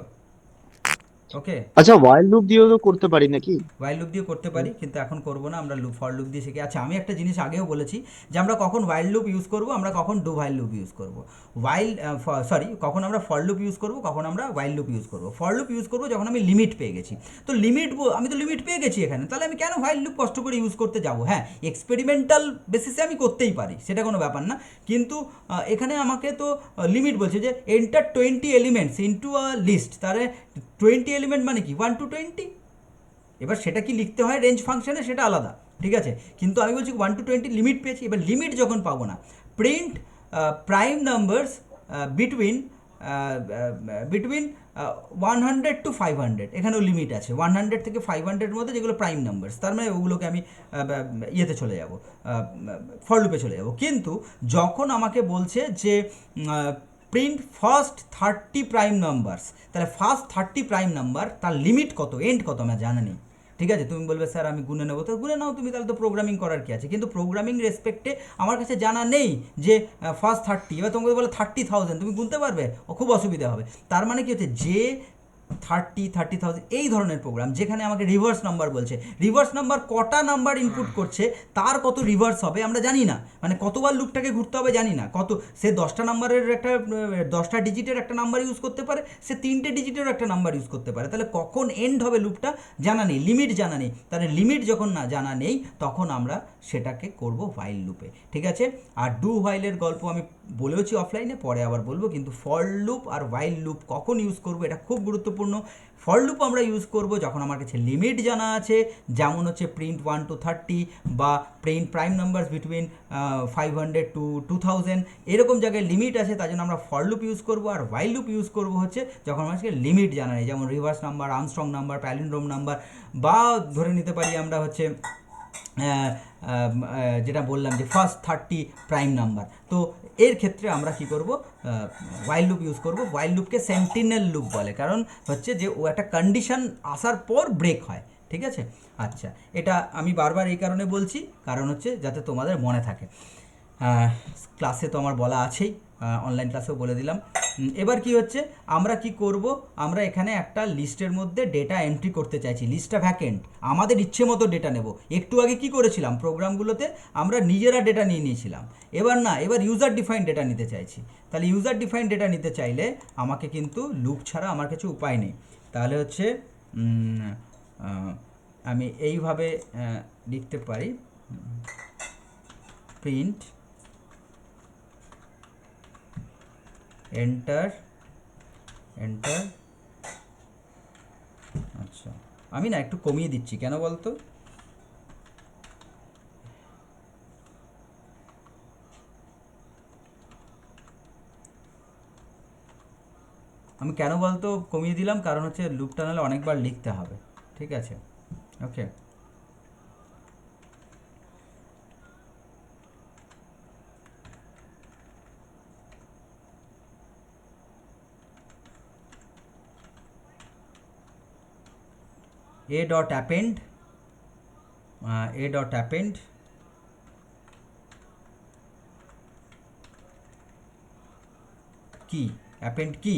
ওকে, আচ্ছা, ওয়াইল লুপ দিয়েও তো করতে পারি নাকি? ওয়াইল লুপ দিয়ে করতে পারি, কিন্তু এখন করব না, আমরা ফর লুপ দিয়ে শিখি। আচ্ছা, আমি একটা জিনিস আগেও বলেছি যে আমরা কখন ওয়াইল লুপ ইউজ করব, আমরা কখন ডু ওয়াইল লুপ ইউজ করব। কখন আমরা ফর লুপ ইউজ করব, কখন আমরা ওয়াইল লুপ ইউজ করব। ফর লুপ ইউজ করব যখন আমি লিমিট পেয়ে গেছি। তো আমি তো লিমিট পেয়ে গেছি এখানে, তাহলে আমি কেন ওয়াইল লুপ কষ্ট করে ইউজ করতে যাব। হ্যাঁ, এক্সপেরিমেন্টাল বেসিসে আমি করতেই পারি, সেটা কোনো ব্যাপার না, কিন্তু এখানে আমাকে তো লিমিট বলছে যে enter 20 elements into a list, তাহলে 20 এলিমেন্ট মানে কি 1 to 20। এবার সেটা কি লিখতে হয় রেঞ্জ ফাংশনে, সেটা আলাদা, ঠিক আছে। কিন্তু আমি বলছি 1 to 20 লিমিট পেয়েছি। এবার লিমিট যখন পাবো না, print prime numbers between between 100 to 500, এখানেও লিমিট আছে 100 থেকে 500-এর মধ্যে, যেগুলো প্রাইম নাম্বারস, তার মানে ওগুলোকে আমি ইয়েতে চলে যাব, ফর লুপে চলে যাব। কিন্তু যখন আমাকে বলছে যে প্রিন্ট ফার্স্ট 30 প্রাইম নাম্বারস, তাহলে ফার্স্ট 30 প্রাইম নাম্বার, তার লিমিট কত, এন্ড কত আমার জানা নেই, ঠিক আছে। তুমি বলবে স্যার আমি গুনে নেবো, তো গুনে নাও তুমি, তাহলে তো প্রোগ্রামিং করার কি আছে। কিন্তু প্রোগ্রামিং রেসপেক্টে আমার কাছে জানা নেই যে ফার্স্ট 30, এবার তোমাকে বলে 30,000, তুমি গুনতে পারবে, ও খুব অসুবিধা হবে। তার মানে কি হচ্ছে, যে 30,000 এই ধরনের প্রোগ্রাম যেখানে আমাকে রিভার্স নাম্বার বলছে, রিভার্স নাম্বার কটা নাম্বার ইনপুট করছে তার কত রিভার্স হবে আমরা জানি না, মানে কতবার লুপটাকে ঘুরতে হবে জানি না, কত সে 10টা নাম্বারের একটা 10টা ডিজিটের একটা নাম্বার ইউজ করতে পারে, সে 3টে ডিজিটের একটা নাম্বার ইউজ করতে পারে, তাহলে কখন এন্ড হবে লুপটা জানা নেই, লিমিট জানা নেই। তাহলে লিমিট যখন না জানা নেই, তখন আমরা সেটাকে করব হোয়াইল লুপে, ঠিক আছে। আর ডু হোয়াইলের গল্প আমি বলেওছি অফলাইনে, পরে আবার বলবো। কিন্তু ফর লুপ আর হোয়াইল লুপ কখন ইউজ করব এটা খুব গুরুত্বপূর্ণ। ফর লুপ আমরা ইউজ করব যখন আমার কাছে লিমিট জানা আছে, যেমন হচ্ছে প্রিন্ট 1 to 30 বা print prime numbers between 500 to 2000, এরকম জায়গায় লিমিট আছে, তার জন্য আমরা ফর লুপ ইউজ করব। আর হোয়াইল লুপ ইউজ করব হচ্ছে যখন আমার কাছে লিমিট জানা নেই, যেমন reverse number, Armstrong number, palindrome number, বা ধরে নিতে পারি আমরা হচ্ছে যেটা বললাম যে ফার্স্ট 30 প্রাইম নাম্বার। তো এর ক্ষেত্রে আমরা কি করব, হোয়াইল লুপ ইউজ করব। হোয়াইল লুপকে সেন্টিনেল লুপ বলে, কারণ হচ্ছে যে ও একটা কন্ডিশন আসার পর ব্রেক হয়, ঠিক আছে। আচ্ছা, এটা আমি বারবার এই কারণে বলছি, কারণ হচ্ছে যাতে তোমাদের মনে থাকে। ক্লাসে তো আমার বলা আছেই, অনলাইন ক্লাসেও বলে দিলাম। এবার কি হচ্ছে, আমরা কি করব, আমরা এখানে একটা লিস্টের মধ্যে ডেটা এন্ট্রি করতে চাইছি, লিস্টটা ভ্যাকেন্ট, আমাদের ইচ্ছে মতো ডেটা নেব। একটু আগে কি করেছিলাম, প্রোগ্রামগুলোতে আমরা নিজেরা ডেটা নিয়ে নিয়েছিলাম, এবার না, এবার ইউজার ডিফাইন ডেটা নিতে চাইছি। তাহলে ইউজার ডিফাইন ডেটা নিতে চাইলে আমাকে কিন্তু লুপ ছাড়া আমার কাছে উপায় নেই। তাহলে হচ্ছে আমি এইভাবে লিখতে পারি, প্রিন্ট এন্টার আচ্ছা, আমি না একটু কমিয়ে দিচ্ছি, কেন বলতো, আমি কেন বলতো কমিয়ে দিলাম, কারণ হচ্ছে লুপটা নাহলে অনেকবার লিখতে হবে, ঠিক আছে। ওকে, এ ডট অ্যাপেন্ড কি অ্যাপেন্ড কি,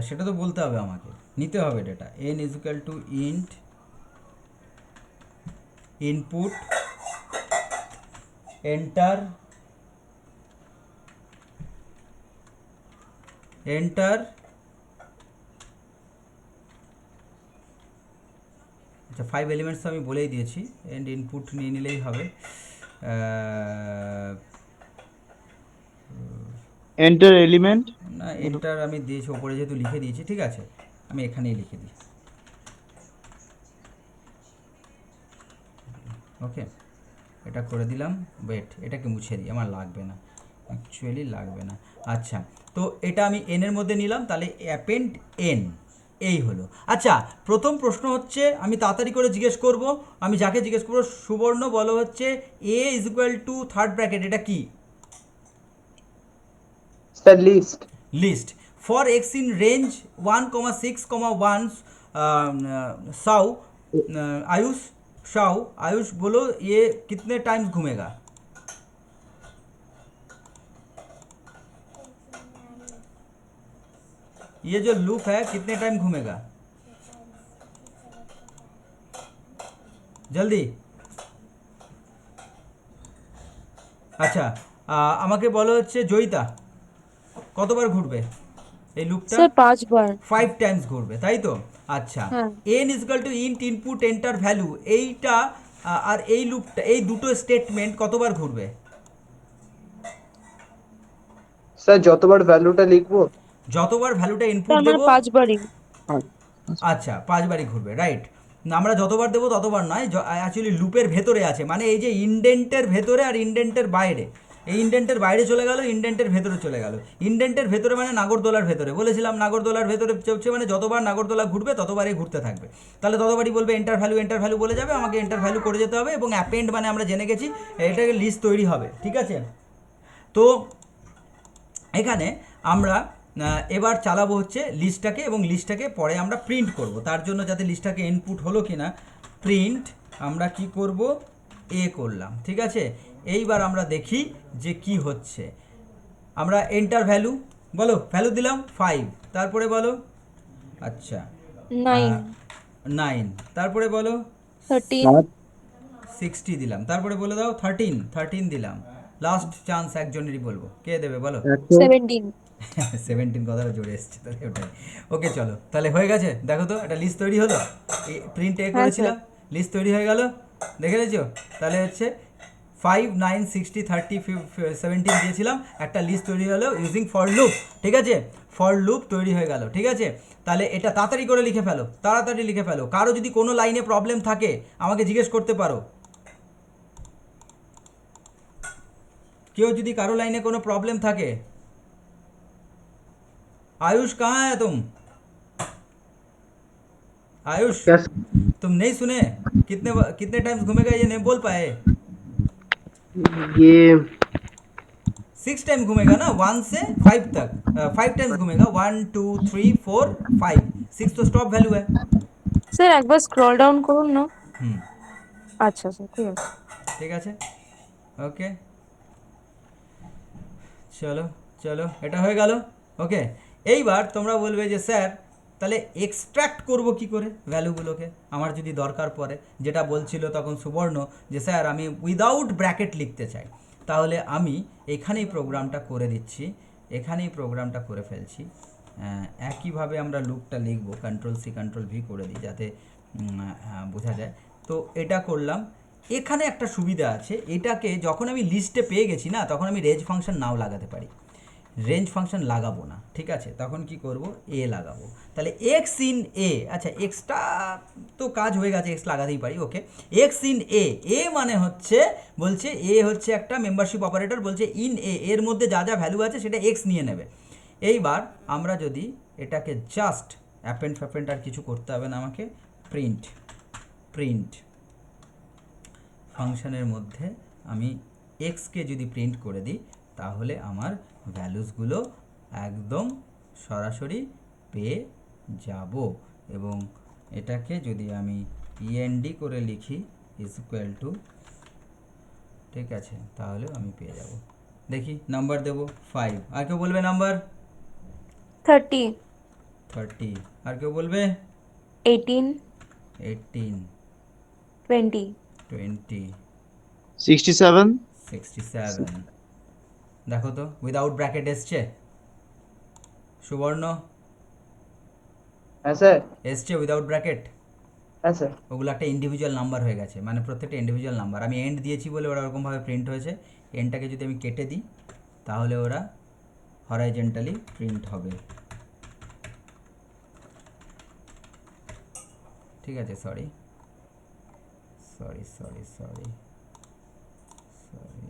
সেটা তো বলতে হবে আমাকে, নিতে হবে data. n is equal two int input enter আচ্ছা 5 এলিমেন্টস আমি বলেই দিয়েছি, এন্ড ইনপুট নিয়ে নিলেই হবে। Enter element. না এন্টার আমি দিয়েছি ওপরে যেহেতু লিখে দিয়েছি, ঠিক আছে আমি এখানেই লিখে দিই। ওকে এটা করে দিলাম, ওয়েট এটাকে মুছে দিই, আমার লাগবে না, অ্যাকচুয়ালি লাগবে না। আচ্ছা তো এটা আমি এন এর মধ্যে নিলাম, তাহলে অ্যাপেন্ড এন এই হলো। আচ্ছা প্রথম প্রশ্ন হচ্ছে, আমি তাড়াতাড়ি করে জিজ্ঞেস করব, আমি যাকে জিজ্ঞেস করবো সুবর্ণ বলো হচ্ছে a is equal to third bracket, এটা কি? Sir list. List for x in range 1,6,1 साउ आयुष साउ आयुष बोलो ये कितने टाइम्स घूमेगा? ये जो लूप है कितने टाइम घूमेगा? जल्दी। আচ্ছা আমাকে বলো হচ্ছে জয়িতা কতবার ঘুরবে এই লুপটা? স্যার 5 বার। 5 টাইমস ঘুরবে তাই তো? আচ্ছা হ্যাঁ n is equal two int input enter value, এইটা আর এই লুপটা, এই দুটো স্টেটমেন্ট কতবার ঘুরবে? স্যার যতবার ভ্যালুটা লিখবো। যতবার ভ্যালুটা স্যার ইনপুট আমার দেবো, 5 বারই। আচ্ছা 5 বারই ঘুরবে, রাইট। আমরা যতবার দেবো ততবার নয়, অ্যাকচুয়ালি লুপের ভেতরে আছে, মানে এই যে ইনডেন্টের ভেতরে আর ইনডেন্টের বাইরে, এই ইনডেন্টের বাইরে চলে গেল, ইনডেন্টের ভেতরে চলে গেল। ইনডেন্টের ভেতরে মানে নাগরদোলার ভেতরে, বলেছিলাম নাগরদোলার ভেতরে চলছে, মানে যতবার নাগরদোলা ঘুরবে ততবারই ঘুরতে থাকবে, তাহলে ততবারই বলবে এন্টার ভ্যালু বলে যাবে, আমাকে এন্টার ভ্যালু করে যেতে হবে, এবং অ্যাপেন্ড মানে আমরা জেনে গেছি এটাকে লিস্ট তৈরি হবে, ঠিক আছে? তো এখানে আমরা এবার চালাবো হচ্ছে লিস্টটাকে, এবং লিস্টটাকে পরে আমরা প্রিন্ট করব, তার জন্য যাতে লিস্টটাকে ইনপুট হলো কি না প্রিন্ট আমরা কি করব এ করলাম, ঠিক আছে? এইবার আমরা দেখি যে কি হচ্ছে। আমরা এন্টার ভ্যালু বলো, ভ্যালু দিলাম 5, তারপরে বলো আচ্ছা 9 9, তারপরে বলো 13 60 দিলাম, তারপরে বলে দাও 13 দিলাম, লাস্ট চান্স একজনেরই বলবো, কে দেবে বলো? 17। 17 কথাটা জোরে এসছে তাহলে ওটাই। ওকে চলো তাহলে হয়ে গেছে, দেখো তো একটা লিস্ট তৈরি হলো, প্রিন্ট এ হ্যাঁ, করেছিলাম, লিস্ট তৈরি হয়ে গেল, দেখে নিয়েছো? তাহলে হচ্ছে 5, 9, 60, 30, 17 দিয়েছিলাম, একটা লিস্ট তৈরি হলো ইউজিং ফর লুপ, ঠিক আছে? ফর লুপ তৈরি হয়ে গেল, ঠিক আছে? তাহলে এটা তাড়াতাড়ি করে লিখে ফেলো, তাড়াতাড়ি লিখে ফেলো, কারো যদি কোনো লাইনে প্রবলেম থাকে আমাকে জিজ্ঞেস করতে পারো, কেউ যদি কারো লাইনে কোনো প্রবলেম থাকে। आयुष कहाँ है तुम? आयुष यस तुम नहीं सुने? कितने टाइम्स घूमेगा ये नहीं बोल पाए? ये 6 टाइम घूमेगा ना, 1 से 5 तक, 5 टाइम्स घूमेगा, 1 2 3 4 5, 6 तो स्टॉप वैल्यू है। স্যার একবার স্ক্রল ডাউন করুন না। হুম আচ্ছা স্যার ঠিক আছে। ঠিক আছে ওকে চলো চলো এটা হয়ে গেল। ওকে এইবার তোমরা বলবে যে স্যার তাহলে এক্সট্র্যাক্ট করব কি করে ভ্যালুগুলোকে, আমার যদি দরকার পড়ে, যেটা বলছিল তখন সুবর্ণ যে স্যার আমি উইদাউট ব্র্যাকেট লিখতে চাই, তাহলে আমি এখানেই প্রোগ্রামটা করে দিচ্ছি, এখানেই প্রোগ্রামটা করে ফেলছি। একইভাবে আমরা লুপটা লিখব, Ctrl+C Ctrl+V করে দিই যাতে বোঝা যায়। তো এটা করলাম, এখানে একটা সুবিধা আছে, এটাকে যখন আমি লিস্টে পেয়ে গেছি না, তখন আমি রেঞ্জ ফাংশন নাও লাগাতে পারি, রেঞ্জ ফাংশন লাগাবো না, ঠিক আছে? তখন কি করব এ লাগাবো, তাহলে এক্স ইন এ, আচ্ছা এক্সটা তো কাজ হয়ে গেছে, এক্স লাগাতেই পারি, ওকে। এক্স ইন এ, এ মানে হচ্ছে বলছে এ হচ্ছে একটা মেম্বারশিপ অপারেটর, বলছে ইন এ, এর মধ্যে যা যা ভ্যালু আছে সেটা এক্স নিয়ে নেবে। এইবার আমরা যদি এটাকে জাস্ট অ্যাপেন্ড ফ্যাপেন্ড আর কিছু করতে হবে না আমাকে, প্রিন্ট ফাংশনের মধ্যে আমি এক্সকে যদি প্রিন্ট করে দিই, তাহলে আমার ভ্যালুসগুলো একদম সরাসরি পেয়ে যাব। এবং এটাকে যদি আমি ইএনডি করে লিখি ইজ ইকুয়াল টু, ঠিক আছে, তাহলে আমি পেয়ে যাব। দেখি নাম্বার দেবো 5, আর কেউ বলবে নাম্বার? 30, 30, আর কেউ বলবে? 18, 18, 20. 20, 67, 67। দেখো তো উইদাউট ব্র্যাকেট এসছে সুবর্ণ? হ্যাঁ স্যার। এসছে উইদাউট ব্র্যাকেট? হ্যাঁ স্যার। ওগুলো একটা ইন্ডিভিজুয়াল নাম্বার হয়ে গেছে, মানে প্রত্যেকটা ইন্ডিভিজুয়াল নাম্বার। আমি এন্ড দিয়েছি বলে ওরা ওরকমভাবে প্রিন্ট হয়েছে। এন্ডটাকে যদি আমি কেটে দিই তাহলে ওরা হরাইজেন্টালি প্রিন্ট হবে। ঠিক আছে, sorry sorry sorry sorry sorry,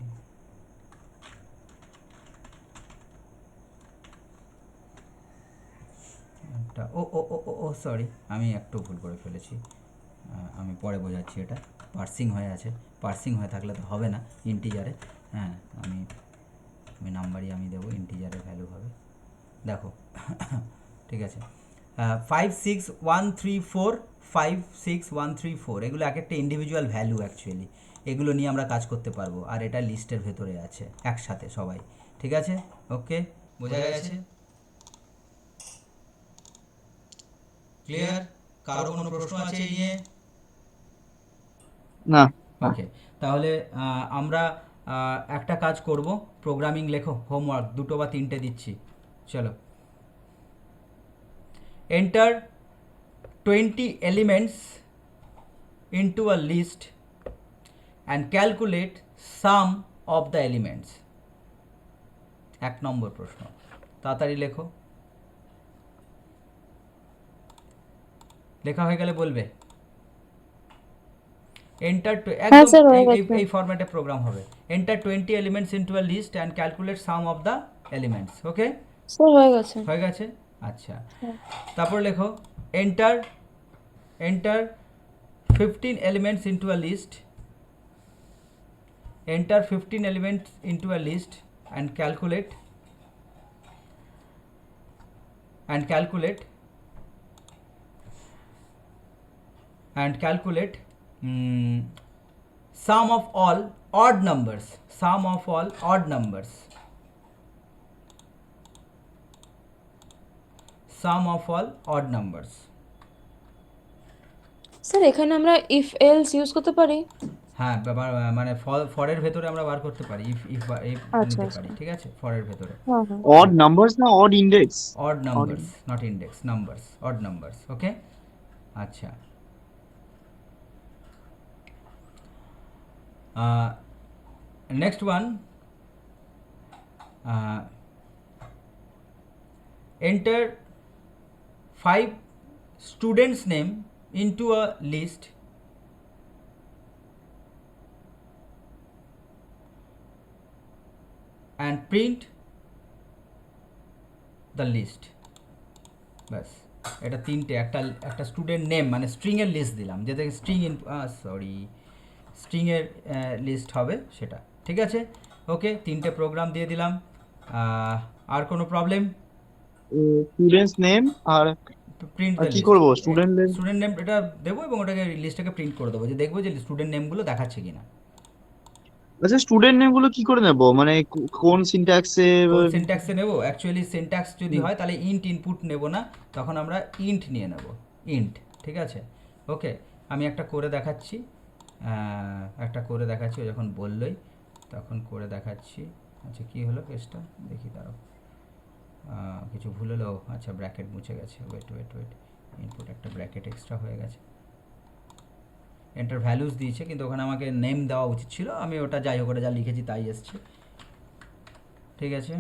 ও ও ও ও ও সরি, আমি একটু ভুল করে ফেলেছি। আমি পরে বোঝাচ্ছি, এটা পার্সিং হয়ে আছে। পার্সিং হয়ে থাকলে তো হবে না ইন্টিজারে। হ্যাঁ, আমি নাম্বারই আমি দেবো, ইন্টিজারের ভ্যালু হবে। দেখো ঠিক আছে, 5 6 1 3 4, 5 6 1 3 4, এগুলো এক একটা ইন্ডিভিজুয়াল ভ্যালু অ্যাকচুয়ালি। এগুলো নিয়ে আমরা কাজ করতে পারবো, আর এটা লিস্টের ভেতরে আছে একসাথে সবাই। ঠিক আছে, ওকে, বোঝা গেছে? ক্লিয়ার? কারো কোনো প্রশ্ন আছে এই নিয়ে? না। ওকে, তাহলে আমরা একটা কাজ করব, প্রোগ্রামিং লেখো, হোমওয়ার্ক 2টো বা 3টে দিচ্ছি। চলো, enter 20 elements into a list and calculate sum of the elements। 1 নম্বর প্রশ্ন, তাড়াতাড়ি লেখো। লেখা হয়ে গেলে বলবে। এন্টার হ্যাঁ স্যার, হয়ে একদম গেছে। এই ফরম্যাটে প্রোগ্রাম হবে। Enter 20 elements into a list and calculate sum of the elements। Okay, sir হয়ে গেছে। হয়ে গেছে? আচ্ছা, হ্যাঁ। তারপর লেখো enter 15 elements into a list, enter 15 elements into a list and calculate sum of all odd numbers, sum of all odd numbers, sum of all odd numbers। Sir এখানে আমরা ইফ এলস ইউজ করতে পারি? হ্যাঁ, মানে ফরের ভেতরে আমরা বার করতে পারি, ইফ আচ্ছা, নিতে আচ্ছা। পারি। ঠিক আছে, ফরের ভেতরে হ্যাঁ, হ্যাঁ। অড নাম্বারস না odd index? odd numbers, not index, numbers, odd numbers। ওকে, আচ্ছা, next one, enter 5 students name into a list and print the list। ব্যাস, এটা 3টে, একটা স্টুডেন্ট নেম মানে স্ট্রিংয়ের লিস্ট দিলাম, যেটা স্ট্রিংয়ের লিস্ট হবে সেটা। ঠিক আছে, ওকে, 3টে প্রোগ্রাম দিয়ে দিলাম। আর কোনো প্রবলেম? স্টুডেন্টস নেম আর প্রিন্ট আর দ্য কি লিস্ট। করব? Student name. স্টুডেন্ট নেম এটা দেবো এবং ওটাকে লিস্টটাকে প্রিন্ট করে দেবো, যে দেখবো যে স্টুডেন্ট নেমগুলো দেখাচ্ছে কিনা। আচ্ছা, স্টুডেন্ট নেম গুলো কি করে নেব? মানে কোন সিনট্যাক্সে? কোন সিনট্যাক্সে নেব? অ্যাকচুয়ালি সিনট্যাক্স যদি হয় তাহলে ইন্ট ইনপুট নেব না, তখন আমরা ইন্ট নিয়ে নেব, ইন্ট। ঠিক আছে, ওকে, আমি একটা করে দেখাচ্ছি, ও যখন বললোই তখন করে দেখাচ্ছি। আচ্ছা, কী হলো কেসটা দেখি, দাঁড়াও, কিছু ভুল হলো। আচ্ছা, ব্র্যাকেট মুছে গেছে, ওয়েট, ইনপুট একটা ব্র্যাকেট এক্সট্রা হয়ে গেছে। এন্টার ভ্যালুস দিয়েছে, কিন্তু ওখানে আমাকে নেম দেওয়া উচিত ছিল, আমি ওটা যাই হোক, ওটা যা লিখেছি তাই এসছে। ঠিক আছে,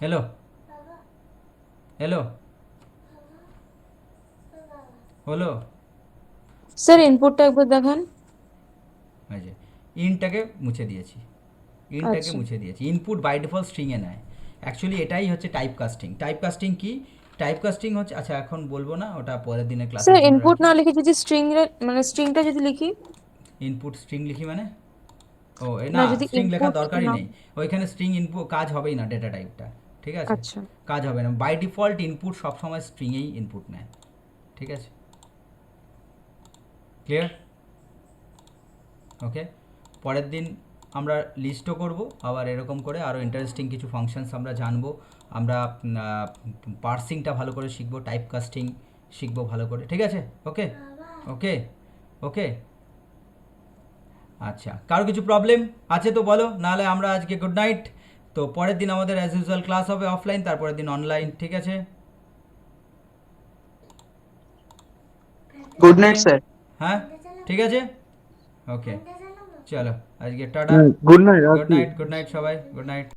হ্যালো হ্যালো হলো। স্যার ইনপুটটা একবার দেখান। আচ্ছা, ইনটাকে মুছে দিয়েছি, আচ্ছা। ইনপুট বাই ডিফল্ট স্ট্রিংয়ে নেয়। অ্যাকচুয়ালি এটাই হচ্ছে টাইপ কাস্টিং। টাইপ কাস্টিং কি? টাইপ কাস্টিং হচ্ছে, আচ্ছা এখন বলবো না, ওটা পরের দিনের ক্লাসে স্যার ইনপুট না লিখে যদি স্ট্রিং মানে স্ট্রিংটা যদি লিখি, ইনপুট স্ট্রিং লিখি মানে, ও এ না না, যদি স্ট্রিং লেখার ইনপুট দরকারই না, নেই, ওইখানে স্ট্রিং ইনপুট কাজ হবেই না, ডেটা টাইপটা, ঠিক আছে, আচ্ছা কাজ হবে না, বাই ডিফল্ট ইনপুট সবসময় স্ট্রিংয়েই ইনপুট নেয়, ঠিক আছে, ক্লিয়ার? ওকে, পরের দিন আমরা লিস্টও করব আবার এরকম করে, আরও ইন্টারেস্টিং কিছু ফাংশনস আমরা জানবো, আমরা পার্সিংটা ভালো করে শিখবো, টাইপ কাস্টিং শিখবো ভালো করে, ঠিক আছে? ওকে ওকে ওকে, আচ্ছা কারো কিছু প্রবলেম আছে তো বলো, নাহলে আমরা আজকে গুড নাইট। তো পরের দিন আমাদের অ্যাজ ইউজুয়াল ক্লাস হবে অফলাইন, তারপরের দিন অনলাইন, ঠিক আছে? Good night sir. হ্যাঁ ঠিক আছে, ওকে চলো আজকে tata, good night. Good night, good night সবাই, গুড নাইট।